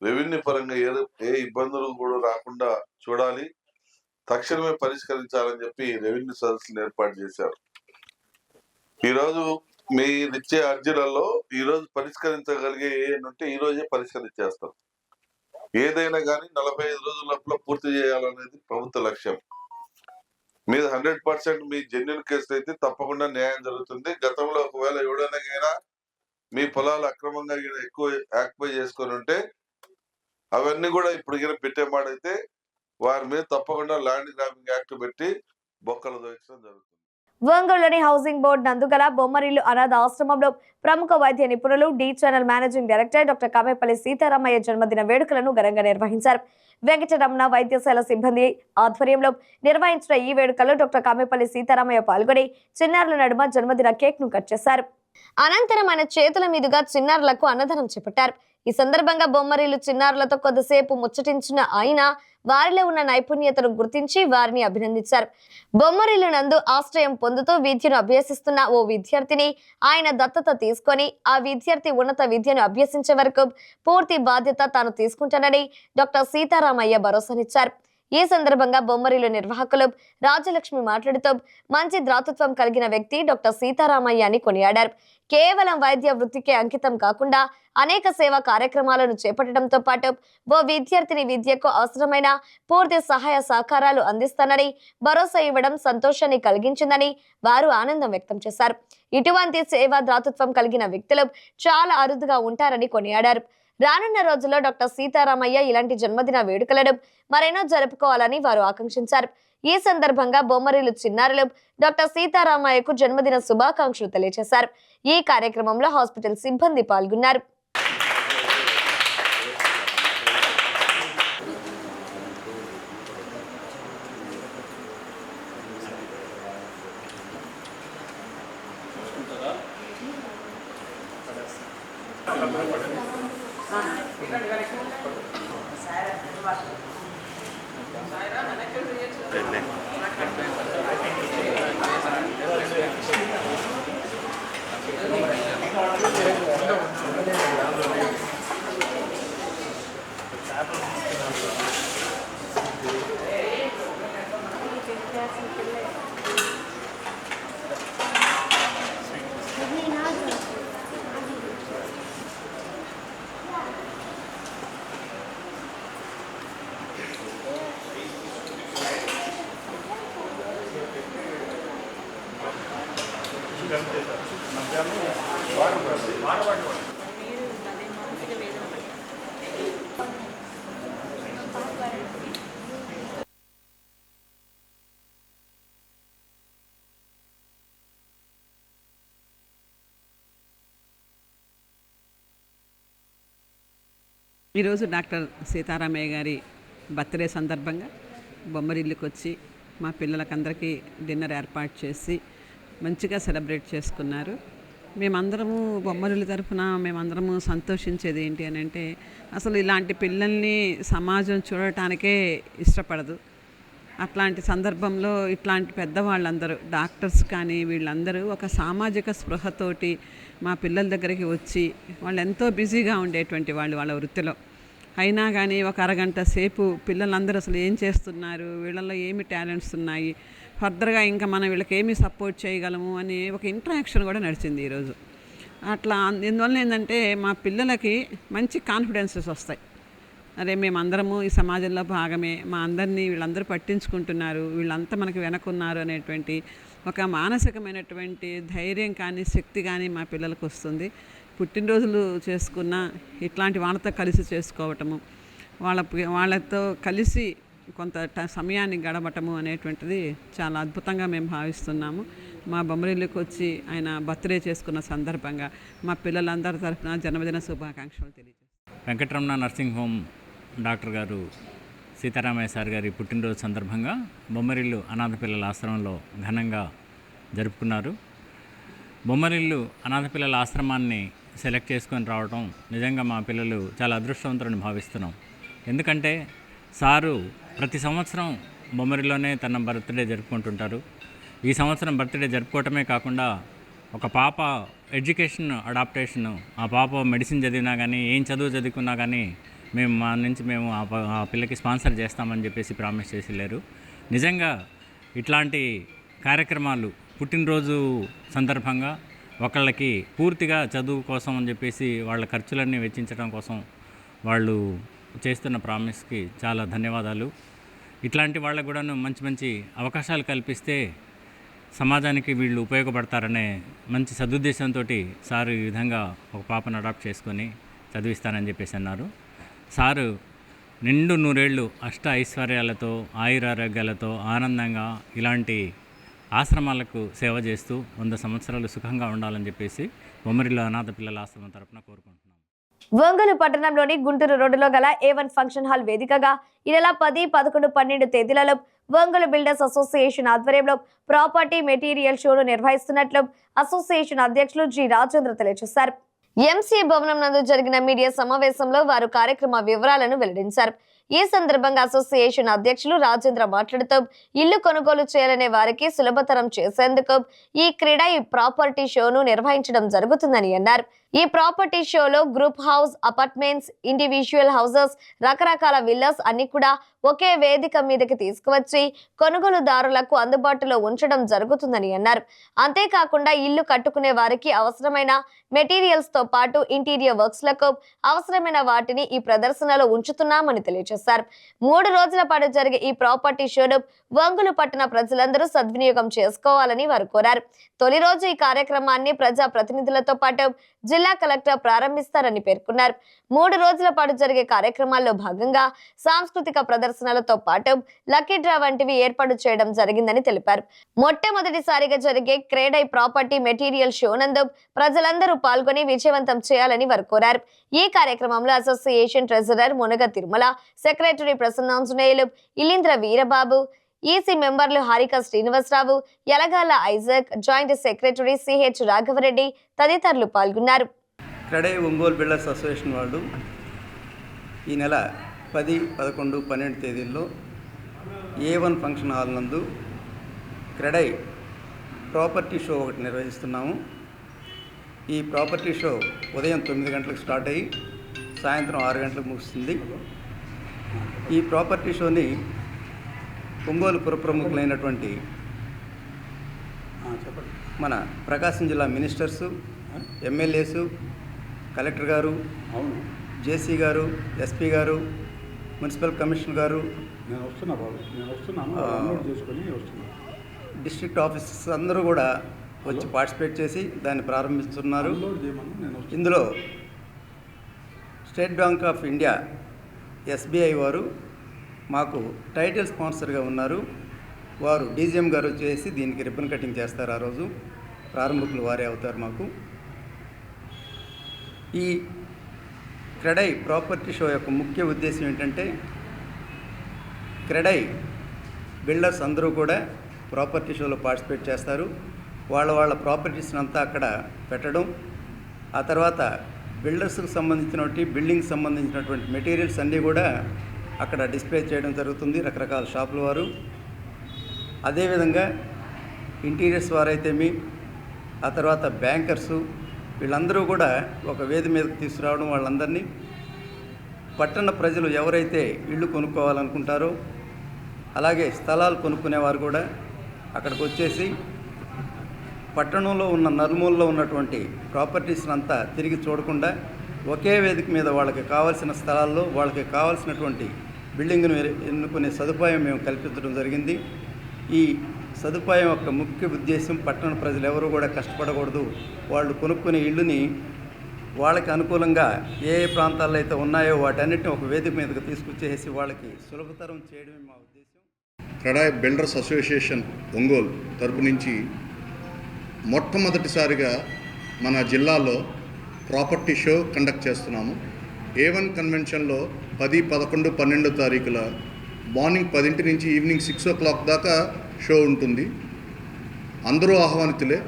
S10: రెవెన్యూ పరంగా ఏ ఇబ్బందులు కూడా రాకుండా చూడాలి, తక్షణమే పరిష్కరించాలని చెప్పి రెవెన్యూ సదస్సులు ఏర్పాటు చేశారు. ఈరోజు మీరిచ్చే అర్జీలలో ఈరోజు పరిష్కరించగలిగే ఏంటంటే ఈ రోజే పరిష్కరించేస్తాం. ఏదైనా కానీ 45 రోజుల లోపల పూర్తి చేయాలనేది ప్రభుత్వ లక్ష్యం. మీరు 100% మీ జెన్యున్ కేసులు అయితే తప్పకుండా న్యాయం జరుగుతుంది. గతంలో ఒకవేళ ఎవడైనా మీ పొలాలు అక్రమంగా ఎక్కువ ఆక్యుపై చేసుకొని ఉంటే అవన్నీ కూడా ఇప్పుడు పెట్టేమాడైతే వారి మీద తప్పకుండా ల్యాండ్ గ్రాబింగ్ యాక్ట్ పెట్టి బొక్కలు దోయించడం జరుగుతుంది.
S1: ఒంగోలులోని హౌసింగ్ బోర్డు నందుగల బొమ్మరిల్లు అనాథ ఆశ్రమంలో ప్రముఖ వైద్య నిపుణులు D channel managing director doctor Kamepalli Sitaramayya జన్మదిన వేడుకలను ఘనంగా నిర్వహించారు. వెంకటరమణ వైద్యశాల సిబ్బంది ఆధ్వర్యంలో నిర్వహించిన ఈ వేడుకల్లో డాక్టర్ కామేపల్లి సీతారామయ్య పాల్గొని చిన్నారుల నడుమ జన్మదిన కేక్ ను కట్ చేశారు. అనంతరం ఆయన చేతుల మీదుగా చిన్నారులకు అన్నదానం చేపట్టారు. ఈ సందర్భంగా బొమ్మరిల్లు చిన్నారులతో కొద్దిసేపు ముచ్చటించిన ఆయన వారిలో ఉన్న నైపుణ్యతను గుర్తించి వారిని అభినందించారు. బొమ్మరిల్లు నందు ఆశ్రయం పొందుతూ విద్యను అభ్యసిస్తున్న ఓ విద్యార్థిని ఆయన దత్తత తీసుకొని ఆ విద్యార్థి ఉన్నత విద్యను అభ్యసించే వరకు పూర్తి బాధ్యత తాను తీసుకుంటానని డాక్టర్ సీతారామయ్య భరోసానిచ్చారు. ఈ సందర్భంగా బొమ్మరిల్లు నిర్వాహకులు రాజలక్ష్మి మాట్లాడుతూ మంచి దాతృత్వం కలిగిన వ్యక్తి డాక్టర్ సీతారామయ్య అని కొనియాడారు. కేవలం వైద్య వృత్తికే అంకితం కాకుండా అనేక సేవా కార్యక్రమాలను చేపట్టడంతో పాటు ఓ విద్యార్థిని విద్యకు అవసరమైన పూర్తి సహాయ సహకారాలు అందిస్తానని భరోసా ఇవ్వడం సంతోషాన్ని కలిగించిందని వారు ఆనందం వ్యక్తం చేశారు. ఇటువంటి సేవా దాతృత్వం కలిగిన వ్యక్తులు చాలా అరుదుగా ఉంటారని కొనియాడారు. రానున్న రోజుల్లో డాక్టర్ సీతారామయ్య ఇలాంటి జన్మదిన వేడుకలను మరెన్నో జరుపుకోవాలని వారు ఆకాంక్షించారు. ఈ సందర్భంగా బొమ్మరిల్లు చిన్నారులు డాక్టర్ సీతారామయ్యకు జన్మదిన శుభాకాంక్షలు తెలియజేశారు. ఈ కార్యక్రమంలో హాస్పిటల్ సిబ్బంది పాల్గొన్నారు.
S11: ఈరోజు డాక్టర్ సీతారామయ్య గారి బర్త్డే సందర్భంగా బొమ్మరిల్లుకి వచ్చి మా పిల్లలకందరికీ డిన్నర్ ఏర్పాటు చేసి మంచిగా సెలబ్రేట్ చేసుకున్నారు. మేమందరము బొమ్మరిల్లు తరఫున మేమందరము సంతోషించేది ఏంటి అని అంటే, అసలు ఇలాంటి పిల్లల్ని సమాజం చూడటానికే ఇష్టపడదు. అట్లాంటి సందర్భంలో ఇట్లాంటి పెద్దవాళ్ళందరూ డాక్టర్స్ కానీ వీళ్ళందరూ ఒక సామాజిక స్పృహతోటి మా పిల్లల దగ్గరికి వచ్చి, వాళ్ళు ఎంతో బిజీగా ఉండేటువంటి వాళ్ళు వాళ్ళ వృత్తిలో అయినా కానీ ఒక అరగంట సేపు పిల్లలందరూ అసలు ఏం చేస్తున్నారు, వీళ్ళల్లో ఏమి టాలెంట్స్ ఉన్నాయి, ఫర్దర్గా ఇంకా మనం వీళ్ళకి ఏమి సపోర్ట్ చేయగలము అని ఒక ఇంటరాక్షన్ కూడా నడిచింది ఈరోజు. అట్లా ఇందువల్ల ఏంటంటే మా పిల్లలకి మంచి కాన్ఫిడెన్సెస్ వస్తాయి. అరే మేమందరము ఈ సమాజంలో భాగమే, మా అందరినీ వీళ్ళందరూ పట్టించుకుంటున్నారు, వీళ్ళంతా మనకి వెనకున్నారు అనేటువంటి ఒక మానసికమైనటువంటి ధైర్యం కానీ శక్తి కానీ మా పిల్లలకు వస్తుంది. పుట్టినరోజులు చేసుకున్న ఇట్లాంటి వాళ్ళతో కలిసి చేసుకోవటము, వాళ్ళతో కలిసి కొంత సమయాన్ని గడపటము అనేటువంటిది చాలా అద్భుతంగా మేము భావిస్తున్నాము. మా బొమ్మరిల్లుకి వచ్చి ఆయన బర్త్డే చేసుకున్న సందర్భంగా మా పిల్లలందరి తరఫున జన్మదిన శుభాకాంక్షలు తెలియజేస్తాం.
S12: వెంకటరమణ నర్సింగ్ హోమ్ డాక్టర్ గారు సీతారామయ్య సార్ గారి పుట్టినరోజు సందర్భంగా బొమ్మరిల్లు అనాథ పిల్లల ఆశ్రమంలో ఘనంగా జరుపుకున్నారు. బొమ్మరిల్లు అనాథ పిల్లల ఆశ్రమాన్ని సెలెక్ట్ చేసుకొని రావడం నిజంగా మా పిల్లలు చాలా అదృష్టవంతులని భావిస్తున్నాం. ఎందుకంటే సారు ప్రతి సంవత్సరం బొమ్మరిల్లోనే తన బర్త్డే జరుపుకుంటుంటారు. ఈ సంవత్సరం బర్త్డే జరుపుకోవటమే కాకుండా ఒక పాప ఎడ్యుకేషన్ అడాప్టేషన్, ఆ పాప మెడిసిన్ చదివినా కానీ ఏం చదువు చదువుకున్నా కానీ మా నుంచి మేము ఆ పిల్లకి స్పాన్సర్ చేస్తామని చెప్పేసి ప్రామిస్ చేసి లేరు. నిజంగా ఇట్లాంటి కార్యక్రమాలు పుట్టినరోజు సందర్భంగా ఒకళ్ళకి పూర్తిగా చదువు కోసం అని చెప్పేసి వాళ్ళ ఖర్చులన్నీ వెచ్చించడం కోసం వాళ్ళు చేస్తున్న ప్రామిస్కి చాలా ధన్యవాదాలు. ఇట్లాంటి వాళ్ళకు కూడాను మంచి మంచి అవకాశాలు కల్పిస్తే సమాజానికి వీళ్ళు ఉపయోగపడతారనే మంచి సదుద్దేశంతో సారు ఈ విధంగా ఒక పాపను అడాప్ట్ చేసుకొని చదివిస్తానని చెప్పేసి అన్నారు. సారు నిండు నూరేళ్ళు అష్ట ఐశ్వర్యాలతో ఆయురారోగ్యాలతో ఆనందంగా ఇలాంటి ఆశ్రమాలకు సేవ చేస్తూ 100 సంవత్సరాలు సుఖంగా ఉండాలని చెప్పేసి బొమ్మరిల్లు అనాథ పిల్లల ఆశ్రమం తరఫున కోరుకుంటున్నాం.
S1: ఒంగోలు పట్టణంలోని గుంటూరు రోడ్డులో గల A1 ఫంక్షన్ హాల్ వేదికగా ఈ నెల 10, 11, 12 తేదీలలో ఒంగోలు బిల్డర్స్ అసోసియేషన్ ఆధ్వర్యంలో ప్రాపర్టీ మెటీరియల్ షోను నిర్వహిస్తున్నట్లు అసోసియేషన్ అధ్యక్షులు జి రాజేంద్ర తెలియజేశారు. ఎంసీఏ భవనం నందు జరిగిన మీడియా సమావేశంలో వారు కార్యక్రమ వివరాలను వెల్లడించారు. ఈ సందర్భంగా అసోసియేషన్ అధ్యక్షులు రాజేంద్ర మాట్లాడుతూ ఇల్లు కొనుగోలు చేయాలనే వారికి సులభతరం చేసేందుకు ఈ క్రీడా ప్రాపర్టీ షోను నిర్వహించడం జరుగుతుందని అన్నారు. ఈ ప్రాపర్టీ షోలో group house, apartments, individual houses, రకరకాల విల్లాస్ అన్ని కూడా ఒకే వేదిక మీదకి తీసుకువచ్చి కొనుగోలుదారులకు అందుబాటులో ఉంచడం జరుగుతుందని అన్నారు. అంతేకాకుండా ఇల్లు కట్టుకునే వారికి అవసరమైన మెటీరియల్స్ తో పాటు ఇంటీరియర్ వర్క్స్ లకు అవసరమైన వాటిని ఈ ప్రదర్శనలో ఉంచుతున్నామని తెలియజేశారు. 3 రోజుల పాటు జరిగే ఈ ప్రాపర్టీ షోను ఒంగోలు పట్టణ ప్రజలందరూ సద్వినియోగం చేసుకోవాలని వారు కోరారు. తొలి రోజు ఈ కార్యక్రమాన్ని ప్రజా ప్రతినిధులతో పాటు జిల్లా కలెక్టర్ ప్రారంభిస్తారని పేర్కొన్నారు. 3 రోజుల పాటు జరిగే కార్యక్రమాల్లో భాగంగా సాంస్కృతిక ప్రదర్శనలతో పాటు లక్కీ డ్రా వంటివి ఏర్పాటు చేయడం జరిగిందని తెలిపారు. మొట్టమొదటిసారిగా జరిగే క్రేడై ప్రాపర్టీ మెటీరియల్ షో నందు ప్రజలందరూ పాల్గొని విజయవంతం చేయాలని వారు కోరారు. ఈ కార్యక్రమంలో association treasurer Munaga Tirumala, secretary Prasannanjaneyulu, Ilindra Veerababu, EC మెంబర్లు Harika Srinivasa Rao, Yalagala Isaac, joint secretary CH Raghava Reddy తదితరులు పాల్గొన్నారు.
S13: క్రెడై ఒంగోలు బిల్డర్స్ అసోసియేషన్ వాళ్ళు ఈ నెల 10, 11, 12 తేదీల్లో A1 ఫంక్షన్ హాల్ నందు క్రెడై ప్రాపర్టీ షో ఒకటి నిర్వహిస్తున్నాము. ఈ ప్రాపర్టీ షో ఉదయం 9 గంటలకు స్టార్ట్ అయ్యి సాయంత్రం 6 గంటలకు ముగుస్తుంది. ఈ ప్రాపర్టీ షోని ఒంగోలు పుర ప్రముఖులైనటువంటి మన ప్రకాశం జిల్లా మినిస్టర్సు, ఎమ్మెల్యేసు, కలెక్టర్ గారు, జేసీ గారు, ఎస్పీ గారు, మున్సిపల్ కమిషనర్ గారు, డిస్ట్రిక్ట్ ఆఫీసర్స్ అందరూ కూడా వచ్చి పార్టిసిపేట్ చేసి దాన్ని ప్రారంభిస్తున్నారు. ఇందులో state bank of India SBI వారు మాకు టైటిల్ స్పాన్సర్గా ఉన్నారు. వారు డీజీఎం గారు చేసి దీనికి రిబ్బన్ కటింగ్ చేస్తారు. ఆ రోజు ప్రారంభకులు వారే అవుతారు. మాకు ఈ క్రెడై ప్రాపర్టీ షో యొక్క ముఖ్య ఉద్దేశం ఏంటంటే, క్రెడై బిల్డర్స్ అందరూ కూడా ప్రాపర్టీ షోలో పార్టిసిపేట్ చేస్తారు. వాళ్ళ ప్రాపర్టీస్ని అంతా అక్కడ పెట్టడం, ఆ తర్వాత బిల్డర్స్కి సంబంధించినటువంటి బిల్డింగ్కి సంబంధించినటువంటి మెటీరియల్స్ అన్నీ కూడా అక్కడ డిస్ప్లే చేయడం జరుగుతుంది రకరకాల షాపుల వారు. అదేవిధంగా ఇంటీరియర్స్ వారైతేమి, ఆ తర్వాత బ్యాంకర్సు, వీళ్ళందరూ కూడా ఒక వేది మీదకి తీసుకురావడం, వాళ్ళందరినీ పట్టణ ప్రజలు ఎవరైతే ఇళ్ళు కొనుక్కోవాలనుకుంటారో, అలాగే స్థలాలు కొనుక్కునేవారు కూడా అక్కడికి వచ్చేసి పట్టణంలో ఉన్న నలుమూలలో ఉన్నటువంటి ప్రాపర్టీస్ని అంతా తిరిగి చూడకుండా ఒకే వేదిక మీద వాళ్ళకి కావాల్సిన స్థలాల్లో వాళ్ళకి కావాల్సినటువంటి బిల్డింగ్ను ఎన్నుకునే సదుపాయం మేము కల్పించడం జరిగింది. ఈ సదుపాయం యొక్క ముఖ్య ఉద్దేశం, పట్టణ ప్రజలు ఎవరు కూడా కష్టపడకూడదు, వాళ్ళు కొనుక్కునే ఇల్లుని వాళ్ళకి అనుకూలంగా ఏ ప్రాంతాల్లో అయితే ఉన్నాయో వాటన్నిటిని ఒక వేదిక మీదకి తీసుకొచ్చేసి వాళ్ళకి సులభతరం చేయడమే మా ఉద్దేశం.
S14: క్రెడై బిల్డర్స్ అసోసియేషన్ ఒంగోలు తరపు నుంచి మొట్టమొదటిసారిగా మన జిల్లాలో ప్రాపర్టీ షో కండక్ట్ చేస్తున్నాము. A1 కన్వెన్షన్లో 10, 11, 12 తారీఖుల మార్నింగ్ 10 నుంచి ఈవినింగ్ 6 o'clock దాకా షో ఉంటుంది. అందరూ ఆహ్వానితులే.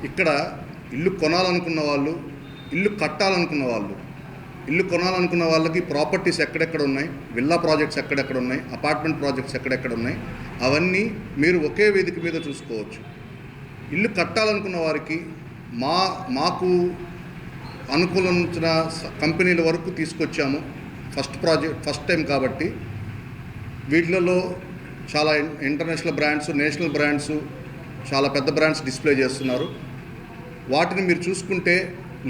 S14: ఇక్కడ ఇల్లు కొనాలనుకున్న వాళ్ళు, ఇల్లు కట్టాలనుకున్న వాళ్ళు, ఇల్లు కొనాలనుకున్న వాళ్ళకి ప్రాపర్టీస్ ఎక్కడెక్కడ ఉన్నాయి, విల్లా ప్రాజెక్ట్స్ ఎక్కడెక్కడ ఉన్నాయి, అపార్ట్మెంట్ ప్రాజెక్ట్స్ ఎక్కడెక్కడ ఉన్నాయి, అవన్నీ మీరు ఒకే వేదిక మీద చూసుకోవచ్చు. ఇల్లు కట్టాలనుకున్న వారికి మాకు అనుకూలించిన కంపెనీల వరకు తీసుకొచ్చాము. ఫస్ట్ టైం కాబట్టి వీటిలలో చాలా ఇంటర్నేషనల్ బ్రాండ్స్, నేషనల్ బ్రాండ్స్, చాలా పెద్ద బ్రాండ్స్ డిస్ప్లే చేస్తున్నారు. వాటిని మీరు చూసుకుంటే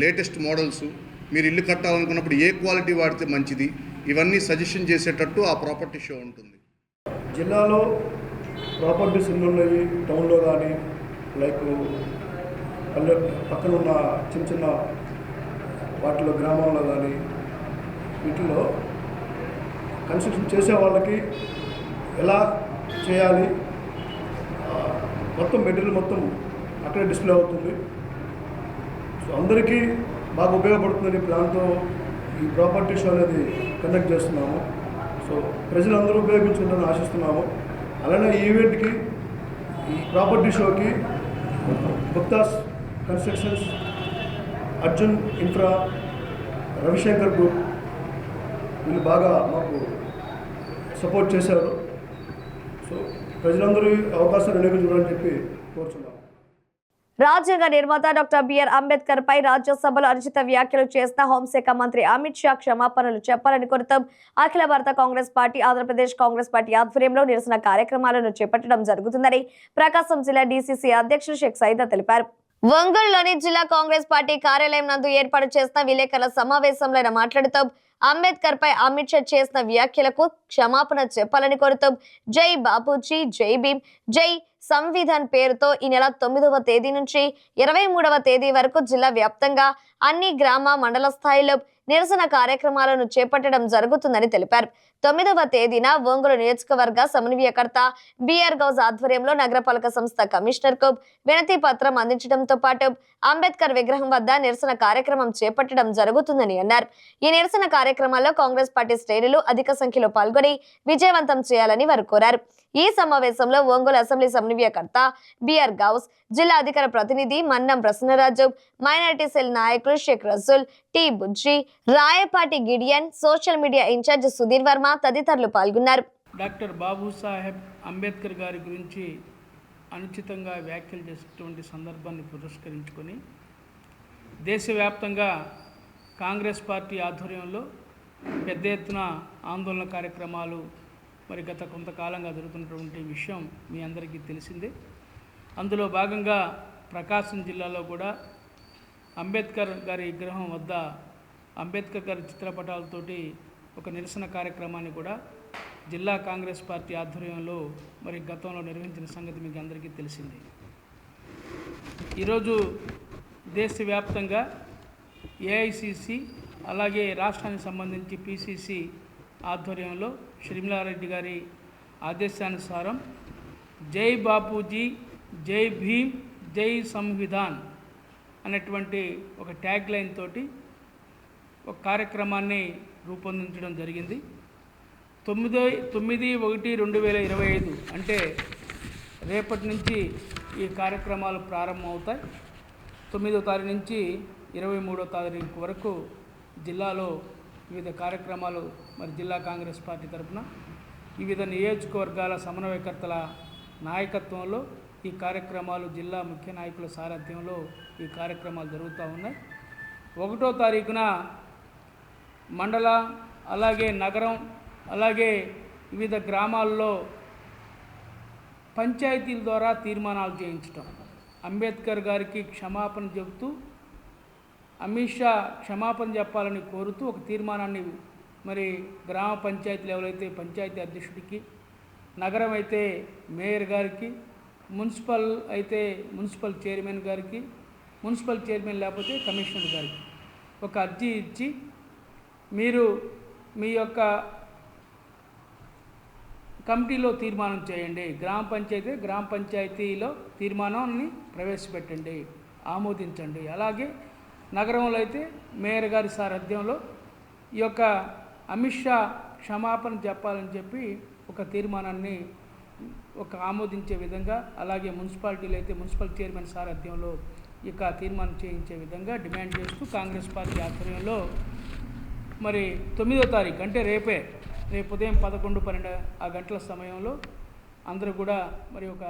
S14: లేటెస్ట్ మోడల్స్, మీరు ఇల్లు కట్టాలనుకున్నప్పుడు ఏ క్వాలిటీ వాడితే మంచిది, ఇవన్నీ సజెషన్ చేసేటట్టు ఆ ప్రాపర్టీ షో ఉంటుంది.
S5: జిల్లాలో ప్రాపర్టీస్ ఎన్ని ఉన్నాయి, టౌన్లో కానీ లైక్ పల్లె పక్కన ఉన్న చిన్న చిన్న వాటిలో గ్రామాల్లో కానీ వీటిలో కన్స్ట్రక్షన్ చేసే వాళ్ళకి ఎలా చేయాలి, మొత్తం మెటీరియల్ మొత్తం అక్కడే డిస్ప్లే అవుతుంది. సో అందరికీ బాగా ఉపయోగపడుతుందని ప్లాన్తో ఈ ప్రాపర్టీ షో అనేది కండక్ట్ చేస్తున్నాము. సో ప్రజలందరూ ఉపయోగించుకుంటారని ఆశిస్తున్నాము. అలానే ఈ ఈవెంట్కి, ఈ ప్రాపర్టీ షోకి Guptas constructions, Arjun infra, Ravi Shankar group వీళ్ళు బాగా మాకు సపోర్ట్ చేశారు. సో ప్రజలందరూ అవకాశం వినియోగించుకోవాలని చెప్పి కోరుచున్నాం.
S1: రాజ్యాంగ నిర్మాత డాక్టర్ బిఆర్ అంబేద్కర్ పై రాజ్యసభలో అనుచిత వ్యాఖ్యలు చేసిన హోంశాఖ మంత్రి అమిత్ షా క్షమాపణలు చెప్పాలని కోరుతూ అఖిల భారత కాంగ్రెస్ పార్టీ, ఆంధ్రప్రదేశ్ కాంగ్రెస్ పార్టీ ఆధ్వర్యంలో నిరసన కార్యక్రమాలను చేపట్టడం జరుగుతుందని ప్రకాశం జిల్లా డీసీసీ అధ్యక్షులు షేక్ సైదా తెలిపారు. ఒంగోలులోని జిల్లా కాంగ్రెస్ పార్టీ కార్యాలయం నందు ఏర్పాటు చేసిన విలేకరుల సమావేశంలో ఆయన మాట్లాడుతూ అంబేద్కర్ పై అమిత్ షా చేసిన వ్యాఖ్యలకు క్షమాపణ చెప్పాలని కోరుతూ జై బాపూజీ, జై భీమ్, జై సంవిధాన్ పేరుతో ఈ నెల 9వ తేదీ నుంచి 23వ తేదీ వరకు జిల్లా వ్యాప్తంగా అన్ని గ్రామ, మండల స్థాయిలో నిరసన కార్యక్రమాలను చేపట్టడం జరుగుతుందని తెలిపారు. 9వ తేదీన ఒంగోలు నియోజకవర్గ సమన్వయకర్త బిఆర్ గౌజ్ ఆధ్వర్యంలో నగరపాలక సంస్థ కమిషనర్ కు వినతి పత్రం అందించడంతో పాటు అంబేద్కర్ విగ్రహం వద్ద నిరసన కార్యక్రమం చేపట్టడం జరుగుతుందని అన్నారు. ఈ నిరసన కార్యక్రమాల్లో కాంగ్రెస్ పార్టీ శ్రేణులు అధిక సంఖ్యలో పాల్గొని విజయవంతం చేయాలని వారు కోరారు. ఈ సమావేశంలో ఒంగోలు అసెంబ్లీ సమన్వయకర్త బిఆర్ గౌస్, జిల్లా అధికార ప్రతినిధి మన్నం ప్రసన్నరాజు, మైనారిటీ సెల్ నాయకులు Sheikh Rasool, T Bujji, Rayapati Gideon, social media incharge Sudheer Varma తదితరులు పాల్గొన్నారు.
S15: డాక్టర్ బాబాసాహెబ్ అంబేద్కర్ గారి గురించి అనుచితంగా వ్యాఖ్యలు చేసినటువంటి సందర్భాన్ని పురస్కరించుకొని దేశవ్యాప్తంగా కాంగ్రెస్ పార్టీ ఆధ్వర్యంలో పెద్ద ఎత్తున ఆందోళన కార్యక్రమాలు మరి గత కొంతకాలంగా జరుగుతున్నటువంటి విషయం మీ అందరికీ తెలిసిందే. అందులో భాగంగా ప్రకాశం జిల్లాలో కూడా అంబేద్కర్ గారి విగ్రహం వద్ద అంబేద్కర్ గారి చిత్రపటాలతోటి ఒక నిరసన కార్యక్రమాన్ని కూడా జిల్లా కాంగ్రెస్ పార్టీ ఆధ్వర్యంలో మరి గతంలో నిర్వహించిన సంగతి మీకు అందరికీ తెలిసిందే. ఈరోజు దేశవ్యాప్తంగా ఏఐసిసి అలాగే రాష్ట్రానికి సంబంధించి పిసిసి ఆధ్వర్యంలో షర్మిలారెడ్డి గారి ఆదేశానుసారం జై బాపూజీ, జై భీమ్, జై సంవిధాన్ అనేటువంటి ఒక ట్యాగ్ లైన్ తోటి ఒక కార్యక్రమాన్ని రూపొందించడం జరిగింది. 9/1/2025 అంటే రేపటి నుంచి ఈ కార్యక్రమాలు ప్రారంభమవుతాయి. 9వ తారీఖు నుంచి 23వ తారీఖు వరకు జిల్లాలో వివిధ కార్యక్రమాలు మరి జిల్లా కాంగ్రెస్ పార్టీ తరఫున వివిధ నియోజకవర్గాల సమన్వయకర్తల నాయకత్వంలో ఈ కార్యక్రమాలు జిల్లా ముఖ్య నాయకుల సారథ్యంలో ఈ కార్యక్రమాలు జరుగుతూ ఉన్నాయి. 1వ తారీఖున మండల, అలాగే నగరం, అలాగే వివిధ గ్రామాల్లో పంచాయతీల ద్వారా తీర్మానాలు చేయించటం, అంబేద్కర్ గారికి క్షమాపణ చెబుతూ అమిత్ షా క్షమాపణ చెప్పాలని కోరుతూ ఒక తీర్మానాన్ని మరి గ్రామ పంచాయతీ లెవెల్ అయితే పంచాయతీ అధ్యక్షుడికి, నగరం అయితే మేయర్ గారికి, మున్సిపల్ అయితే మున్సిపల్ చైర్మన్ గారికి, మున్సిపల్ చైర్మన్ లేకపోతే కమిషనర్ గారికి ఒక అర్జీ ఇచ్చి మీరు మీ యొక్క కమిటీలో తీర్మానం చేయండి, గ్రామ పంచాయతీలో తీర్మానాన్ని ప్రవేశపెట్టండి, ఆమోదించండి. అలాగే నగరంలో అయితే మేయర్ గారి సారథ్యంలో ఈ యొక్క అమిత్ షా క్షమాపణ చెప్పాలని చెప్పి ఒక తీర్మానాన్ని ఒక ఆమోదించే విధంగా, అలాగే మున్సిపాలిటీలో అయితే మున్సిపల్ చైర్మన్ సారథ్యంలో ఇక తీర్మానం చేయించే విధంగా డిమాండ్ చేస్తూ కాంగ్రెస్ పార్టీ ఆధ్వర్యంలో మరి 9వ తారీఖు అంటే రేపు ఉదయం 11-12 ఆ గంటల సమయంలో అందరూ కూడా మరి ఒక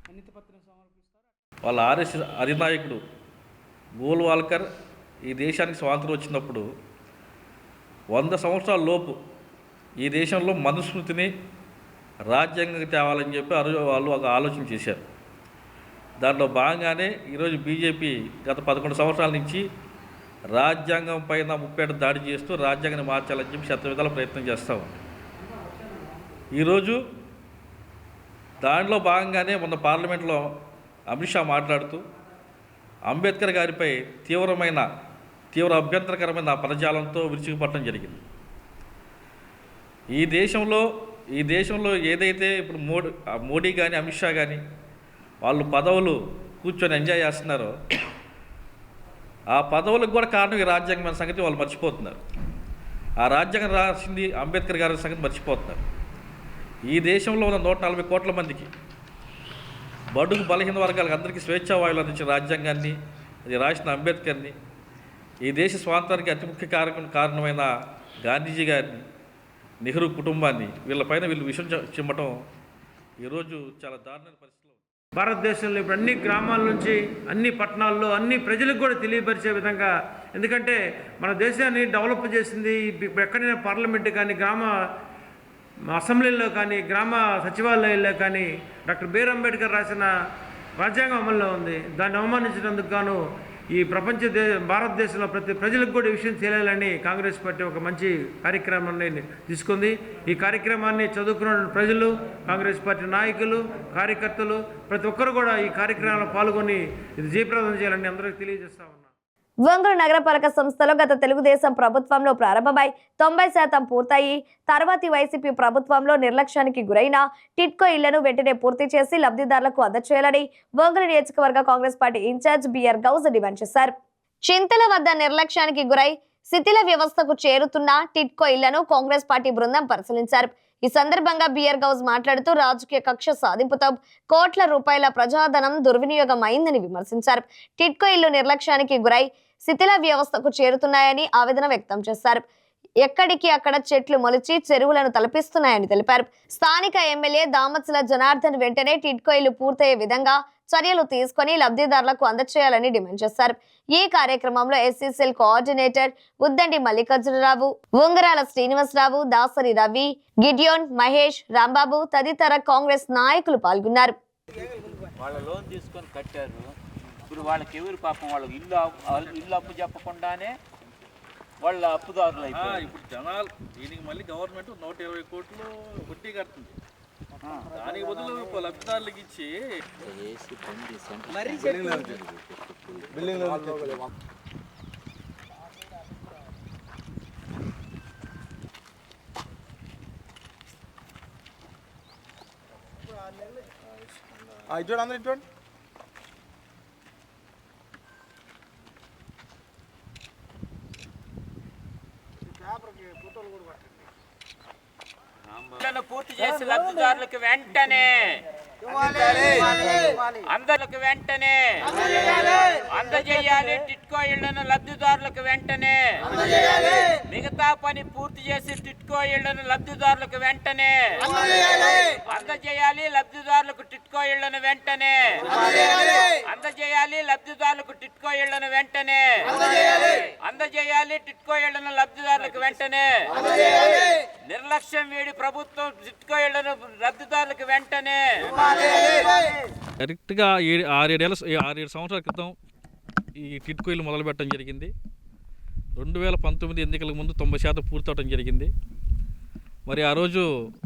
S15: వినతిపత్రం సమర్పిస్తారు.
S16: వాళ్ళ ఆర్ఎస్ఎస్ అధినాయకుడు గోల్వాల్కర్ ఈ దేశానికి స్వాతంత్రం వచ్చినప్పుడు 100 సంవత్సరాల లోపు ఈ దేశంలో మనుస్మృతిని రాజ్యాంగంగా తేవాలని చెప్పి వాళ్ళు ఒక ఆలోచన చేశారు. దాంట్లో భాగంగానే ఈరోజు బీజేపీ గత 11 సంవత్సరాల నుంచి రాజ్యాంగం పైన ముప్పేట దాడి చేస్తూ రాజ్యాంగాన్ని మార్చాలని చెప్పి శతవిధాల ప్రయత్నం చేస్తూ ఉంది. ఈరోజు దాంట్లో భాగంగానే మొన్న పార్లమెంట్లో అమిత్ షా మాట్లాడుతూ అంబేద్కర్ గారిపై తీవ్ర అభ్యంతరకరమైన పదజాలంతో విరుచుకుపడటం జరిగింది. ఈ దేశంలో ఏదైతే ఇప్పుడు మోడీ కానీ అమిత్ షా కానీ వాళ్ళు పదవులు కూర్చొని ఎంజాయ్ చేస్తున్నారో ఆ పదవులకు కూడా కారణం ఈ రాజ్యాంగమైన సంగతి వాళ్ళు మర్చిపోతున్నారు. ఆ రాజ్యాంగం రాసింది అంబేద్కర్ గారి సంగతి మర్చిపోతున్నారు. ఈ దేశంలో ఉన్న 140 కోట్ల మందికి బడుగు బలహీన వర్గాలకు అందరికీ స్వేచ్ఛా వాయువులు అందించిన రాజ్యాంగాన్ని అది రాసిన అంబేద్కర్ని ఈ దేశ స్వాతంత్రానికి అతి ముఖ్య కారణమైన గాంధీజీ గారిని, నెహ్రూ కుటుంబాన్ని, వీళ్ళపైన వీళ్ళు విషం చిమ్మటం ఈరోజు చాలా దారుణమైన పరిస్థితిలో.
S17: భారతదేశంలో ఇప్పుడు అన్ని గ్రామాల నుంచి అన్ని పట్టణాల్లో అన్ని ప్రజలకు కూడా తెలియపరిచే విధంగా, ఎందుకంటే మన దేశాన్ని డెవలప్ చేసింది ఎక్కడైనా పార్లమెంటు కానీ, గ్రామ అసెంబ్లీలో కానీ, గ్రామ సచివాలయాల్లో కానీ డాక్టర్ బిఆర్ అంబేద్కర్ రాసిన రాజ్యాంగం అమల్లో ఉంది. దాన్ని అవమానించినందుకు గాను ఈ భారతదేశంలో ప్రతి ప్రజలకు కూడా ఈ విషయం తెలియాలని కాంగ్రెస్ పార్టీ ఒక మంచి కార్యక్రమాన్ని తీసుకుంది. ఈ కార్యక్రమాన్ని చదువుకున్న ప్రజలు, కాంగ్రెస్ పార్టీ నాయకులు, కార్యకర్తలు ప్రతి ఒక్కరు కూడా ఈ కార్యక్రమంలో పాల్గొని ఇది జయప్రదం చేయాలని అందరికీ తెలియజేస్తా ఉన్నాం.
S1: ఒంగోలు నగరపాలక సంస్థలో గత తెలుగుదేశం ప్రభుత్వంలో ప్రారంభమై 90% పూర్తయి తర్వాతి వైసీపీ ప్రభుత్వంలో నిర్లక్ష్యానికి గురైన టిట్కో ఇళ్లను వెంటనే పూర్తి చేసి లబ్ధిదారులకు అందజేయాలని ఒంగోలు నియోజకవర్గ Congress party incharge B R Gouse demand చేశారు. చింతల వద్ద నిర్లక్ష్యానికి గురై శిథిల వ్యవస్థకు చేరుతున్న టిట్కో ఇళ్లను కాంగ్రెస్ పార్టీ బృందం పరిశీలించారు. ఈ సందర్భంగా బిఆర్ గౌజ్ మాట్లాడుతూ రాజకీయ కక్ష సాధింపుతో కోట్ల రూపాయల ప్రజాధనం దుర్వినియోగం అయిందని విమర్శించారు. టిట్కో ఇల్లు నిర్లక్ష్యానికి గురై శిథిల వ్యవస్థకు చేరుతున్నాయని ఆవేదన వ్యక్తం చేశారు. ఎక్కడికి అక్కడ చెట్లు మొలిచి చెరువులను తలపిస్తున్నాయని తెలిపారు. స్థానిక ఎమ్మెల్యే దామత్సల జనార్దన్ వెంటనే టిట్కో ఇల్లు పూర్తయ్యే విధంగా చర్యలు తీసుకొని లబ్ధిదారులకు అందజేయాలని డిమాండ్ చేశారు. ఈ కార్యక్రమంలో ఎస్సీసీఎల్ కోఆర్డినేటర్ ఉద్దండి మల్లికార్జునరావు, ఉంగరాల శ్రీనివాసరావు, దాసరి రవి, గిడియోన్, మహేష్, రాంబాబు తదితర కాంగ్రెస్ నాయకులు పాల్గొన్నారు.
S18: వాళ్ళ లోన్ తీసుకొని కట్టారు. ఇప్పుడు వాళ్ళకి ఎవరు పాపం, వాళ్ళకి ఇల్లు అప్పు చెప్పకుండానే వాళ్ళ అప్పుదారులు అయిపోయారు.
S16: ఇప్పుడు జనాలు దీనికి మళ్ళీ గవర్నమెంట్ 120 కోట్లు వడ్డీ కడుతుంది. దానికి బదులు లబ్ధిదారులకు ఇచ్చి
S6: చూడండి చూడండి
S18: పూర్తి చేసి లబ్ధిదారులకు వెంటనే అందరికి వెంటనే అందజేయాలి. టిట్కో ఇళ్లను లబ్ధిదారులకు వెంటనే, మిగతా పని పూర్తి చేసి టిట్కో ఇళ్లను లబ్ధిదారులకు వెంటనే అందజేయాలి. లబ్ధిదారులకు టిట్కో ఇళ్లను వెంటనే అందజేయాలి. లబ్ధిదారులకు టిట్కో ఇళ్లను వెంటనే అందజేయాలి. టిట్కో ఇళ్లను లబ్ధిదారులకు వెంటనే నిర్లక్ష్యం వీడి ప్రభుత్వం టిట్కో ఇళ్లను లబ్ధిదారులకు వెంటనే.
S16: కరెక్ట్గా 6-7 సంవత్సరాల క్రితం ఈ టిట్కో ఇల్లు మొదలుపెట్టడం జరిగింది. 2019 ఎన్నికల ముందు 90% పూర్తవడం జరిగింది. మరి ఆ రోజు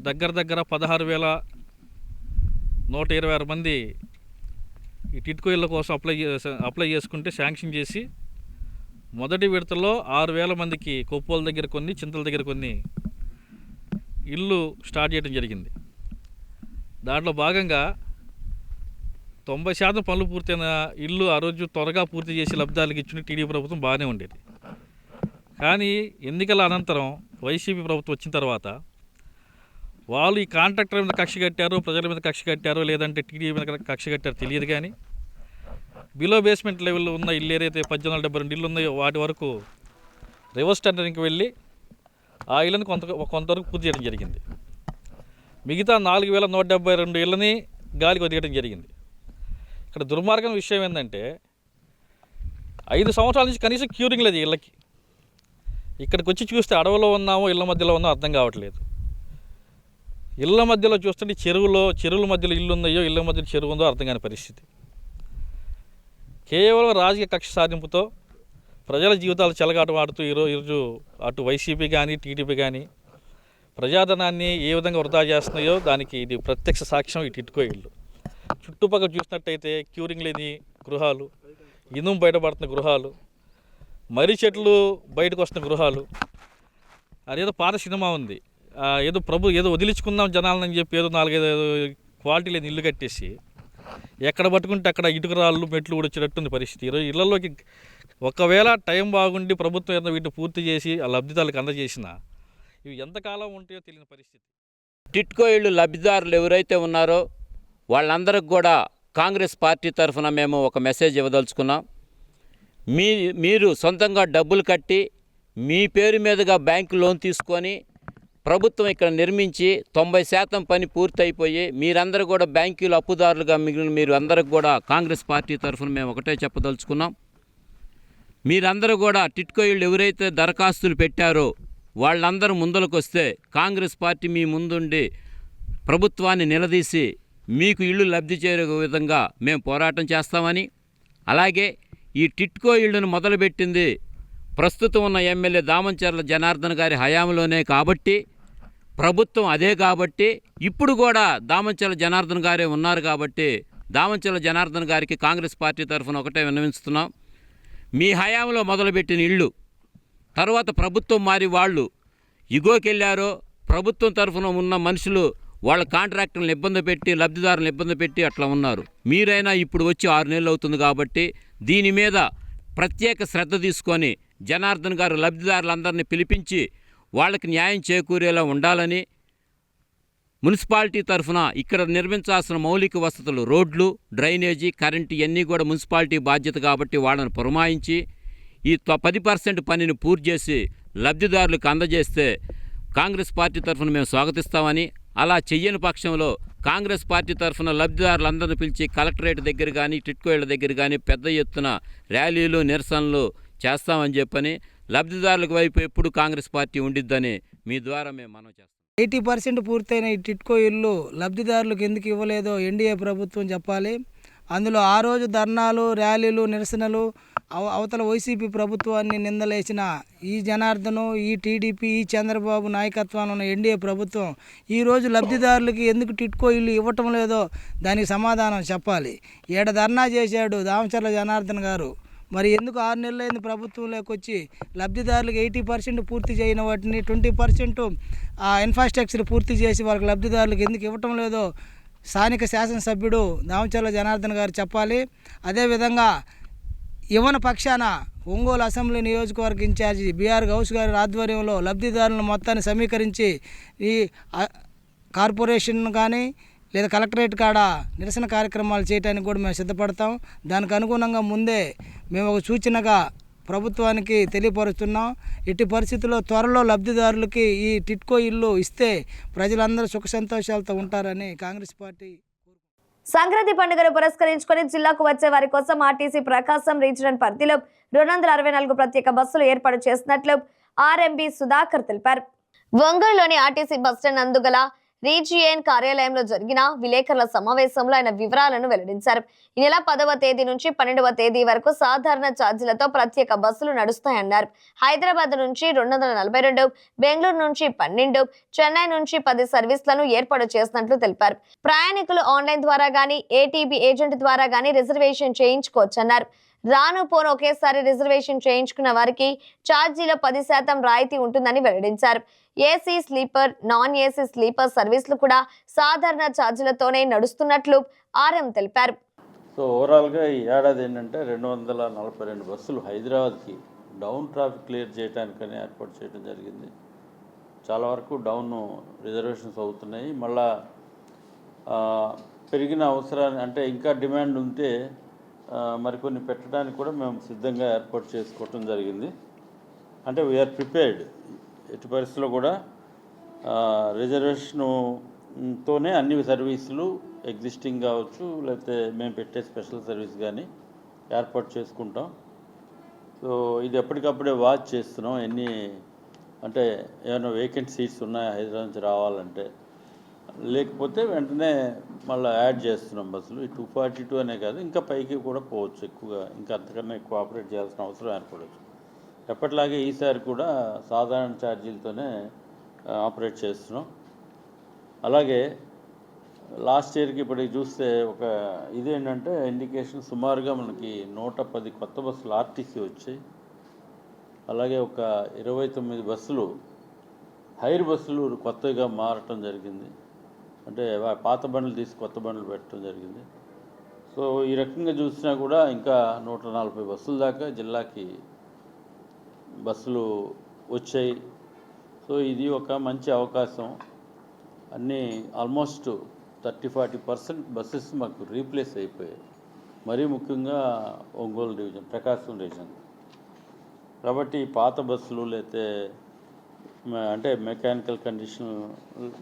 S16: దగ్గర 16,126 మంది ఈ టిట్కో ఇళ్ళ కోసం అప్లై చేసుకుంటే శాంక్షన్ చేసి మొదటి విడతలో 6,000 మందికి కొప్పోల దగ్గర కొన్ని, చింతల దగ్గర కొన్ని ఇల్లు స్టార్ట్ చేయడం జరిగింది. దాంట్లో భాగంగా 90% పనులు పూర్తయిన ఇల్లు ఆ రోజు త్వరగా పూర్తి చేసి లబ్ధిదారులకు ఇచ్చిన టీడీపీ ప్రభుత్వం బాగానే ఉండేది. కానీ ఎన్నికల అనంతరం వైసీపీ ప్రభుత్వం వచ్చిన తర్వాత వాళ్ళు ఈ కాంట్రాక్టర్ మీద కక్ష కట్టారో, ప్రజల మీద కక్ష కట్టారో, లేదంటే టీడీపీ మీద కక్ష కట్టారో తెలియదు. కానీ బిలో బేస్మెంట్ లెవెల్లో ఉన్న ఇల్లు ఏదైతే 1872 ఇల్లు ఉన్నాయో వాటి వరకు రివర్స్ టెండరింగ్కి వెళ్ళి ఆ ఇళ్ళని కొంతవరకు పూర్తి చేయడం జరిగింది. మిగతా 4,172 ఇళ్ళని గాలికి వదిలేయడం జరిగింది. ఇక్కడ దుర్మార్గం విషయం ఏంటంటే 5 సంవత్సరాల నుంచి కనీసం క్యూరింగ్ లేదు ఇళ్ళకి. ఇక్కడికి వచ్చి చూస్తే అడవిలో ఉన్నామో ఇళ్ళ మధ్యలో ఉన్నామో అర్థం కావట్లేదు. ఇళ్ళ మధ్యలో చూస్తుంటే చెరువుల మధ్యలో ఇల్లు ఉన్నాయో, ఇళ్ళ మధ్యలో చెరువు ఉందో అర్థం కాని పరిస్థితి. కేవలం రాజకీయ కక్ష సాధింపుతో ప్రజల జీవితాలు చెలగాటమాడుతూ ఈరోజు అటు వైసీపీ కానీ టీడీపీ కానీ ప్రజాధనాన్ని ఏ విధంగా వృధా చేస్తున్నాయో దానికి ఇది ప్రత్యక్ష సాక్ష్యం ఈ టిట్కో ఇళ్ళు. చుట్టుపక్కల చూసినట్టయితే క్యూరింగ్ లేని గృహాలు, ఇనుము బయటపడుతున్న గృహాలు, మర్రి చెట్లు బయటకు వస్తున్న గృహాలు. అదేదో పాత సినిమా ఉంది, ఏదో ఏదో వదిలించుకుందాం జనాలని చెప్పి ఏదో 4-5 క్వాలిటీ లేని ఇల్లు కట్టేసి ఎక్కడ పట్టుకుంటే అక్కడ ఇటుకరాళ్ళు మెట్లు కూడా వచ్చేటట్టుంది పరిస్థితి. ఈరోజు ఇళ్లలోకి ఒకవేళ టైం బాగుండి ప్రభుత్వం ఏదైనా వీటిని పూర్తి చేసి ఆ లబ్ధిదారులకు అందజేసినా ఇవి ఎంతకాలం ఉంటాయో తెలియని పరిస్థితి.
S18: టిట్కో ఇళ్ళు లబ్ధిదారులు ఎవరైతే ఉన్నారో వాళ్ళందరికి కూడా కాంగ్రెస్ పార్టీ తరఫున మేము ఒక మెసేజ్ ఇవ్వదలుచుకున్నాం. మీరు సొంతంగా డబ్బులు కట్టి మీ పేరు మీదుగా బ్యాంకు లోన్ తీసుకొని ప్రభుత్వం ఇక్కడ నిర్మించి 90% పని పూర్తయిపోయి మీరందరూ కూడా బ్యాంకులు అప్పుదారులుగా మిగిలిన మీరు అందరికి కూడా కాంగ్రెస్ పార్టీ తరఫున మేము ఒకటే చెప్పదలుచుకున్నాం. మీరందరూ కూడా టిట్కో ఇళ్ళు ఎవరైతే దరఖాస్తులు పెట్టారో వాళ్ళందరూ ముందరకు వస్తే కాంగ్రెస్ పార్టీ మీ ముందుండి ప్రభుత్వాన్ని నిలదీసి మీకు ఇళ్ళు లబ్ధి చేరే విధంగా మేము పోరాటం చేస్తామని, అలాగే ఈ టిట్కో ఇళ్లను మొదలుపెట్టింది ప్రస్తుతం ఉన్న ఎమ్మెల్యే దామంచర్ల జనార్దన్ గారి హయాంలోనే కాబట్టి, ప్రభుత్వం అదే కాబట్టి, ఇప్పుడు కూడా దామంచర్ల జనార్దన్ గారే ఉన్నారు కాబట్టి దామంచర్ల జనార్దన్ గారికి కాంగ్రెస్ పార్టీ తరఫున ఒకటే విన్నవిస్తున్నాం. మీ హయాంలో మొదలుపెట్టిన ఇళ్ళు తర్వాత ప్రభుత్వం మారి వాళ్ళు ఇగోకెళ్ళారో ప్రభుత్వం తరఫున ఉన్న మనుషులు వాళ్ళ కాంట్రాక్టర్లను ఇబ్బంది పెట్టి లబ్ధిదారులను ఇబ్బంది పెట్టి అట్లా ఉన్నారు. మీరైనా ఇప్పుడు వచ్చి 6 నెలలు అవుతుంది కాబట్టి దీని మీద ప్రత్యేక శ్రద్ధ తీసుకొని జనార్దన్ గారు లబ్ధిదారులందరినీ పిలిపించి వాళ్ళకి న్యాయం చేకూరేలా ఉండాలని, మున్సిపాలిటీ తరఫున ఇక్కడ నిర్మించాల్సిన మౌలిక వసతులు రోడ్లు, డ్రైనేజీ, కరెంటు ఇవన్నీ కూడా మున్సిపాలిటీ బాధ్యత కాబట్టి వాళ్ళని పురమాయించి ఈ 10% పనిని పూర్తి చేసి లబ్ధిదారులకు అందజేస్తే కాంగ్రెస్ పార్టీ తరఫున మేము స్వాగతిస్తామని, అలా చెయ్యని పక్షంలో కాంగ్రెస్ పార్టీ తరఫున లబ్ధిదారులందరినీ పిలిచి కలెక్టరేట్ దగ్గర కానీ టిట్కో ఇళ్ల దగ్గర కానీ పెద్ద ఎత్తున ర్యాలీలు నిరసనలు చేస్తామని చెప్పని, లబ్ధిదారులకు వైపు ఎప్పుడు కాంగ్రెస్ పార్టీ ఉండిద్దని మీ ద్వారా మేము మనం చేస్తాం.
S8: 80% పూర్తయిన ఈ టిట్కో ఇల్లు లబ్ధిదారులకు ఎందుకు ఇవ్వలేదో ఎన్డీఏ ప్రభుత్వం చెప్పాలి. అందులో ఆ రోజు ధర్నాలు, ర్యాలీలు, నిరసనలు అవతల వైసీపీ ప్రభుత్వాన్ని నిందలేసిన ఈ జనార్దను, ఈ టీడీపీ, ఈ చంద్రబాబు నాయకత్వంలో ఉన్న ఎన్డీఏ ప్రభుత్వం ఈరోజు లబ్ధిదారులకి ఎందుకు టిట్కో ఇల్లు ఇవ్వటం లేదో దానికి సమాధానం చెప్పాలి. ఏడ ధర్నా చేశాడు దామచర్ల జనార్దన్ గారు, మరి ఎందుకు 6 నెలలైంది ప్రభుత్వంలోకి వచ్చి లబ్ధిదారులకు 80% పూర్తి చేయని వాటిని 20% ఇన్ఫ్రాస్ట్రక్చర్ పూర్తి చేసి వాళ్ళకి లబ్ధిదారులకు ఎందుకు ఇవ్వటం లేదో స్థానిక శాసనసభ్యుడు దామచర్ల జనార్దన్ గారు చెప్పాలి. అదేవిధంగా యువన పక్షాన ఒంగోలు అసెంబ్లీ నియోజకవర్గ ఇన్ఛార్జి బిఆర్ గౌస్ గారి ఆధ్వర్యంలో లబ్ధిదారులను మొత్తాన్ని సమీకరించి ఈ కార్పొరేషన్ కానీ లేదా కలెక్టరేట్ కాడ నిరసన కార్యక్రమాలు చేయడానికి కూడా మేము సిద్ధపడతాం. దానికి అనుగుణంగా ముందే మేము ఒక సూచనగా ప్రభుత్వానికి తెలియపరుస్తున్నాం. ఎట్టి పరిస్థితుల్లో త్వరలో లబ్ధిదారులకి ఈ టిట్కో ఇల్లు ఇస్తే ప్రజలందరూ సుఖ సంతోషాలతో ఉంటారని కాంగ్రెస్ పార్టీ.
S1: సంక్రాంతి పండుగను పురస్కరించుకొని జిల్లాకు వచ్చే వారి కోసం ఆర్టీసీ ప్రకాశం రీజనల్ పరిధిలో 264 ప్రత్యేక బస్సులు ఏర్పాటు చేసినట్లు ఆర్ఎంబి సుధాకర్ తెలిపారు. ఒంగోలులోని ఆర్టీసీ బస్టాండ్ నందుగల రీజియన్ కార్యాలయంలో జరిగిన విలేకరుల సమావేశంలో ఆయన వివరాలను వెల్లడించారు. ఈ నెల 10వ తేదీ నుంచి 12వ తేదీ వరకు సాధారణ ఛార్జీలతో ప్రత్యేక బస్సులు నడుస్తాయన్నారు. హైదరాబాద్ నుంచి 242, బెంగళూరు నుంచి 12, చెన్నై నుంచి 10 సర్వీసులను ఏర్పాటు చేసినట్లు తెలిపారు. ప్రయాణికులు ఆన్లైన్ ద్వారా గానీ ఏటీబీ ఏజెంట్ ద్వారా గానీ రిజర్వేషన్ చేయించుకోవచ్చన్నారు. రాను పోను ఒకేసారి రిజర్వేషన్ చేయించుకున్న వారికి ఛార్జీలో 10% రాయితీ ఉంటుందని వెల్లడించారు. AC sleeper, non AC sleeper సర్వీసులు కూడా సాధారణ ఛార్జీలతోనే నడుస్తున్నట్లు ఆర్ఎం తెలిపారు.
S19: సో ఓవరాల్గా ఈ ఏడాది ఏంటంటే 242 బస్సులు హైదరాబాద్కి డౌన్ ట్రాఫిక్ క్లియర్ చేయడానికని ఏర్పాటు చేయడం జరిగింది. చాలా వరకు డౌన్ రిజర్వేషన్స్ అవుతున్నాయి. మళ్ళా పెరిగిన అవసరాన్ని అంటే ఇంకా డిమాండ్ ఉంటే మరికొన్ని పెట్టడానికి కూడా మేము సిద్ధంగా ఏర్పాటు చేసుకోవటం జరిగింది. అంటే వీఆర్ ప్రిపేర్డ్. ఎట్టి పరిస్థితుల్లో కూడా రిజర్వేషన్తోనే అన్ని సర్వీసులు ఎగ్జిస్టింగ్ కావచ్చు, లేకపోతే మేము పెట్టే స్పెషల్ సర్వీస్ కానీ ఏర్పాటు చేసుకుంటాం. సో ఇది ఎప్పటికప్పుడే వాచ్ చేస్తున్నాం. ఎన్ని అంటే ఏమైనా వేకెంట్ సీట్స్ ఉన్నాయా హైదరాబాద్ నుంచి రావాలంటే, లేకపోతే వెంటనే మళ్ళీ యాడ్ చేస్తున్నాం బస్సులు. ఈ 242 అనే కాదు, ఇంకా పైకి కూడా పోవచ్చు, ఎక్కువగా ఇంకా అంతకన్నా ఎక్కువ ఆపరేట్ చేయాల్సిన అవసరం ఏర్పడవచ్చు. ఎప్పటిలాగే ఈసారి కూడా సాధారణ ఛార్జీలతోనే ఆపరేట్ చేస్తున్నాం. అలాగే లాస్ట్ ఇయర్కి ఇప్పటికి చూస్తే ఒక ఇదేంటంటే ఇండికేషన్ సుమారుగా మనకి 110 కొత్త బస్సులు ఆర్టీసీ వచ్చాయి. అలాగే ఒక 29 బస్సులు హైర్ బస్సులు కొత్తగా మారటం జరిగింది. అంటే పాత బండ్లు తీసి కొత్త బండ్లు పెట్టడం జరిగింది. సో ఈ రకంగా చూసినా కూడా ఇంకా 140 బస్సుల దాకా జిల్లాకి బస్సులు వచ్చాయి. సో ఇది ఒక మంచి అవకాశం. అన్నీ ఆల్మోస్ట్ 30-40% బస్సెస్ మాకు రీప్లేస్ అయిపోయాయి. మరీ ముఖ్యంగా ఒంగోలు డివిజన్, ప్రకాశం డివిజన్. కాబట్టి పాత బస్సులు లేకపోతే అంటే మెకానికల్ కండిషన్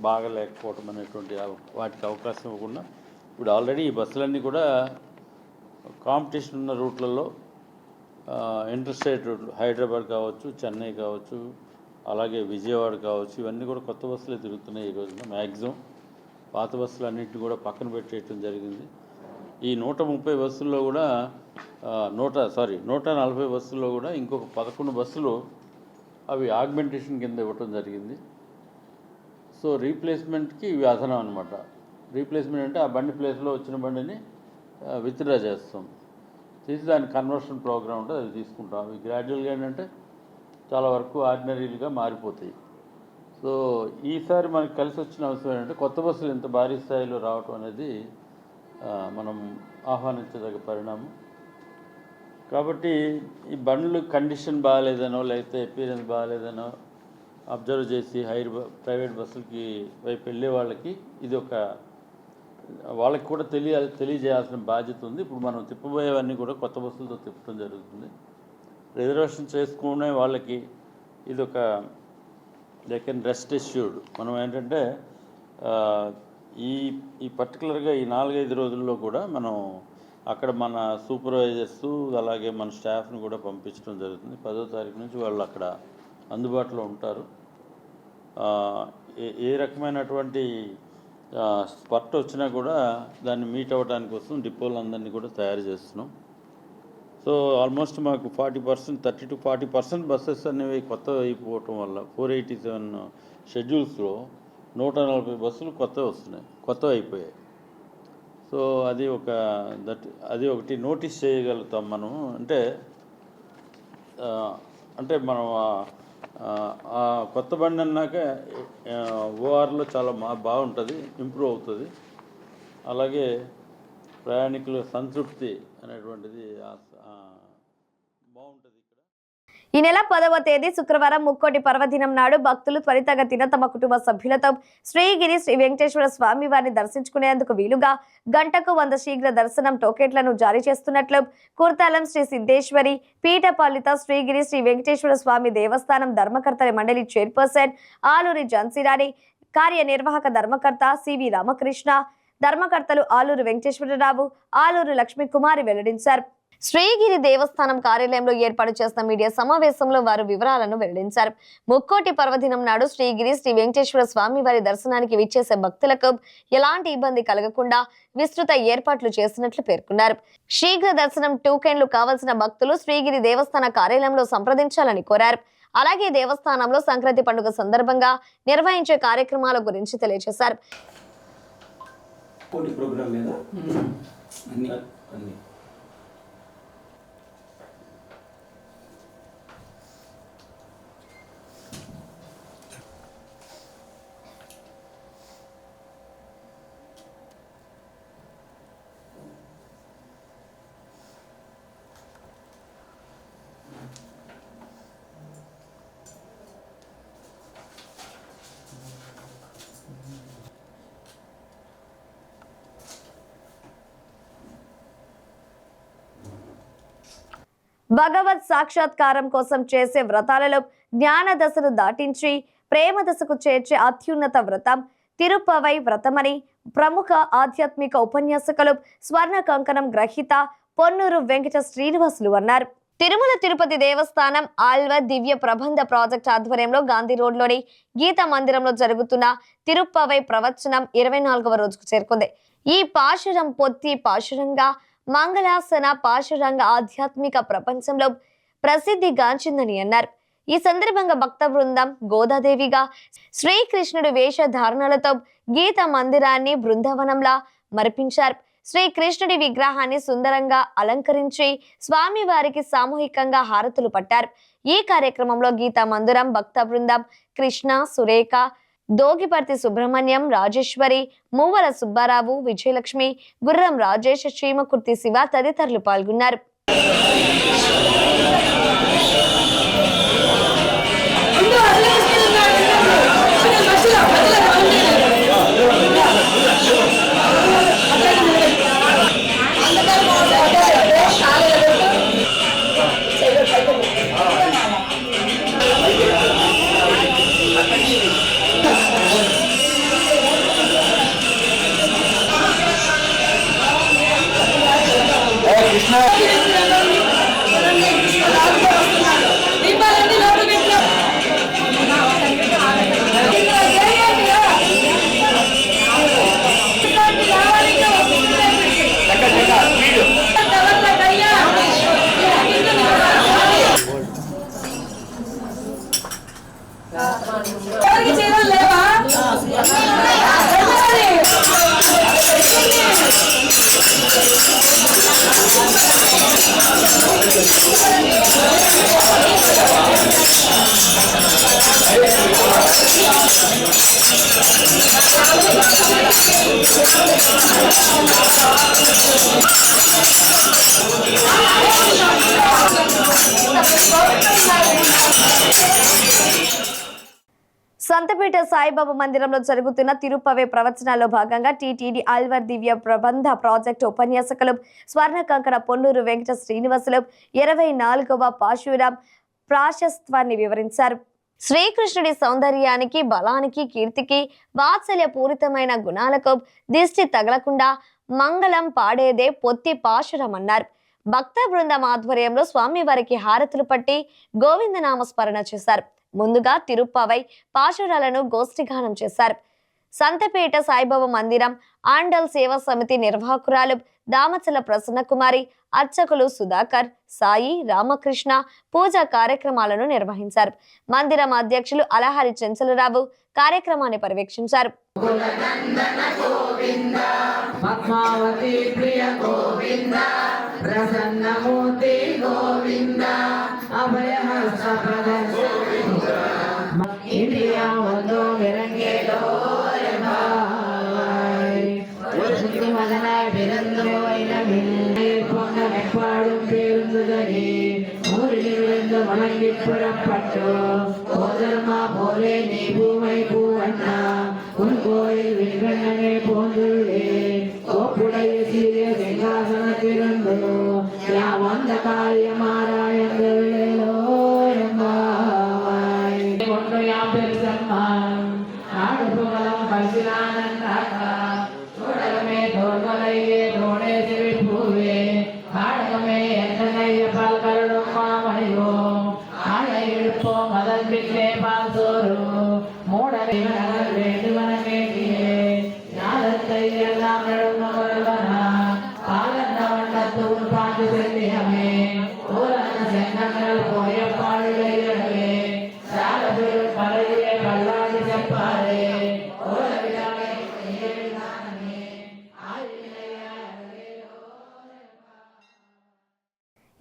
S19: బాగా లేకపోవడం అనేటువంటి వాటికి అవకాశం ఇవ్వకుండా ఇప్పుడు ఆల్రెడీ ఈ బస్సులన్నీ కూడా కాంపిటీషన్ ఉన్న రూట్లలో ఇంటర్ స్టేట్ రూట్లు, హైదరాబాద్ కావచ్చు, చెన్నై కావచ్చు, అలాగే విజయవాడ కావచ్చు, ఇవన్నీ కూడా కొత్త బస్సులే తిరుగుతున్నాయి ఈ రోజున. మ్యాక్సిమం పాత బస్సులు అన్నింటినీ కూడా పక్కన పెట్టేయటం జరిగింది. ఈ 130 బస్సుల్లో కూడా 140 బస్సుల్లో కూడా ఇంకొక 11 బస్సులు అవి ఆగ్మెంటేషన్ కింద ఇవ్వటం జరిగింది. సో రీప్లేస్మెంట్కి ఇవి అదనం అనమాట. రీప్లేస్మెంట్ అంటే ఆ బండి ప్లేస్లో వచ్చిన బండిని విత్డ్రా చేస్తాం, తీసి దాని కన్వర్షన్ ప్రోగ్రామ్ ఉంటుంది, అది తీసుకుంటాం. అవి గ్రాడ్యువల్గా ఏంటంటే చాలా వరకు ఆర్డినరీలుగా మారిపోతాయి. సో ఈసారి మనకు కలిసి వచ్చిన అవసరం ఏంటంటే కొత్త బస్సులు ఇంత భారీ స్థాయిలో రావటం అనేది మనం ఆహ్వానించదగ్గ పరిణామం. కాబట్టి ఈ బండ్లు కండిషన్ బాగాలేదనో లేకపోతే ఎపీరియన్స్ బాగాలేదనో అబ్జర్వ్ చేసి ప్రైవేట్ బస్సులకి వైపు వెళ్ళే వాళ్ళకి ఇది ఒక వాళ్ళకి కూడా తెలియజేయాల్సిన బాధ్యత ఉంది. ఇప్పుడు మనం తిప్పబోయేవన్నీ కూడా కొత్త బస్సులతో తిప్పడం జరుగుతుంది. రిజర్వేషన్ చేసుకునే వాళ్ళకి ఇది ఒక దే కెన్ రెస్ట్ అష్యూర్డ్. మనం ఏంటంటే ఈ పర్టికులర్గా ఈ 4-5 రోజుల్లో కూడా మనం అక్కడ మన సూపర్వైజర్స్ అలాగే మన స్టాఫ్ని కూడా పంపించడం జరుగుతుంది. 10వ తారీఖు నుంచి వాళ్ళు అక్కడ అందుబాటులో ఉంటారు. ఏ రకమైనటువంటి స్పర్ట్ వచ్చినా కూడా దాన్ని మీట్ అవ్వడానికి కోసం డిపోలందరినీ కూడా తయారు చేస్తున్నాం. సో ఆల్మోస్ట్ మాకు 40%, 30 to 40% బస్సెస్ అనేవి కొత్తవి అయిపోవటం వల్ల 487 షెడ్యూల్స్లో 140 బస్సులు కొత్తవి అయిపోయాయి. సో అది ఒకటి నోటీస్ చేయగలుగుతాం మనం. అంటే మనం కొత్త బండి అన్నాక ఓఆర్లో చాలా బాగుంటుంది, ఇంప్రూవ్ అవుతుంది. అలాగే ప్రయాణికుల సంతృప్తి అనేటువంటిది బాగుంటుంది.
S1: ఈ నెల 10వ తేదీ శుక్రవారం ముక్కోటి పర్వదినం నాడు భక్తులు త్వరితగతిన తమ కుటుంబ సభ్యులతో శ్రీగిరి శ్రీ వెంకటేశ్వర స్వామి వారిని దర్శించుకునేందుకు వీలుగా గంటకు 100 శీఘ్ర దర్శనం టోకెట్లను జారీ చేస్తున్నట్లు కుర్తాలం శ్రీ సిద్ధేశ్వరి పీఠపాలిత శ్రీగిరి శ్రీ వెంకటేశ్వర స్వామి దేవస్థానం ధర్మకర్తల మండలి చైర్పర్సన్ ఆలూరి ఝాన్సీరాణి, కార్యనిర్వాహక ధర్మకర్త సివి రామకృష్ణ, ధర్మకర్తలు ఆలూరు వెంకటేశ్వరరావు, ఆలూరు లక్ష్మీకుమారి వెల్లడించారు. శ్రీగిరి దేవస్థానం కార్యాలయంలో ఏర్పాటు చేసిన మీడియా సమావేశంలో వారు వివరాలను వెల్లడించారు. ముక్కోటి పర్వదినం నాడు శ్రీగిరి శ్రీ వెంకటేశ్వర స్వామి వారి దర్శనానికి విచ్చేసే భక్తులకు ఎలాంటి ఇబ్బంది కలగకుండా విస్తృత ఏర్పాట్లు చేసినట్లు పేర్కొన్నారు. శీఘ్ర దర్శనం టోకెన్లు కావాల్సిన భక్తులు శ్రీగిరి దేవస్థాన కార్యాలయంలో సంప్రదించాలని కోరారు. అలాగే దేవస్థానంలో సంక్రాంతి పండుగ సందర్భంగా నిర్వహించే కార్యక్రమాల గురించి తెలియజేశారు. భగవత్ సాక్షాత్కారం కోసం చేసే వ్రతాలలో జ్ఞాన దశను దాటించి ప్రేమ దశకు చేర్చే అత్యున్నత వ్రతం తిరుపవై వ్రతమని ప్రముఖ ఆధ్యాత్మిక ఉపన్యాసకులు స్వర్ణ కంకణం గ్రహీత పొన్నూరు వెంకట శ్రీనివాసులు అన్నారు. తిరుమల తిరుపతి దేవస్థానం ఆల్వ దివ్య ప్రబంధ ప్రాజెక్ట్ ఆధ్వర్యంలో గాంధీ రోడ్లోని గీతా మందిరంలో జరుగుతున్న తిరుపవై ప్రవచనం 24వ రోజుకు చేరుకుంది. ఈ పాశురం పొత్తి పాశురంగా మంగళాసన పాశురంగ ఆధ్యాత్మిక ప్రపంచంలో ప్రసిద్ధి గాంచిందని అన్నారు. ఈ సందర్భంగా భక్త బృందం గోదాదేవిగా శ్రీకృష్ణుడి వేషధారణలతో గీత మందిరాన్ని బృందావనంలా మరిపించారు. శ్రీకృష్ణుడి విగ్రహాన్ని సుందరంగా అలంకరించి స్వామి వారికి సామూహికంగా హారతులు పట్టారు. ఈ కార్యక్రమంలో గీతా మందిరం భక్త బృందం కృష్ణ, సురేఖ, దోగిపర్తి సుబ్రహ్మణ్యం, రాజేశ్వరి, మూవల సుబ్బారావు, విజయలక్ష్మి, గుర్రం రాజేష్, చీమకుర్తి శివ తదితరులు పాల్గొన్నారు. సంతపేట సాయిబాబా మందిరంలో జరుగుతున్న తిరుపవే ప్రవచనాల్లో భాగంగా టీటీడీ ఆల్వర్ దివ్య ప్రబంధ ప్రాజెక్టు ఉపన్యాసకులు స్వర్ణ కంకణ పొన్నూరు వెంకట శ్రీనివాసులు 24వ పాశురాం ప్రాశస్త్వాన్ని వివరించారు. శ్రీకృష్ణుడి సౌందర్యానికి, బలానికి, కీర్తికి, వాత్సల్య పూరితమైన గుణాలకు దిష్టి తగలకుండా మంగళం పాడేదే పొత్తి పాశురమన్నారు. భక్త బృందం ఆధ్వర్యంలో స్వామివారికి హారతులు పట్టి గోవిందనామ స్మరణ చేశారు. ముందుగా తిరుప్పవై పాశురాలను గోష్ఠిగానం చేశారు. సంతపేట సాయిబాబా మందిరం ఆండల్ సేవా సమితి నిర్వాహకురాలు దామచల ప్రసన్నకుమారి, అర్చకులు సుధాకర్, సాయి, రామకృష్ణ పూజా కార్యక్రమాలను నిర్వహించారు. మందిరం అధ్యక్షులు అలహారి చెంచలరావు కార్యక్రమాన్ని పర్యవేక్షించారు.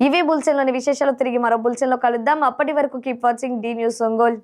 S1: ఇవే బులెటిన్లోని విశేషాలు. తిరిగి మరో బులెటిన్లో కలుద్దాం. అప్పటి వరకు keep watching D news Ongole.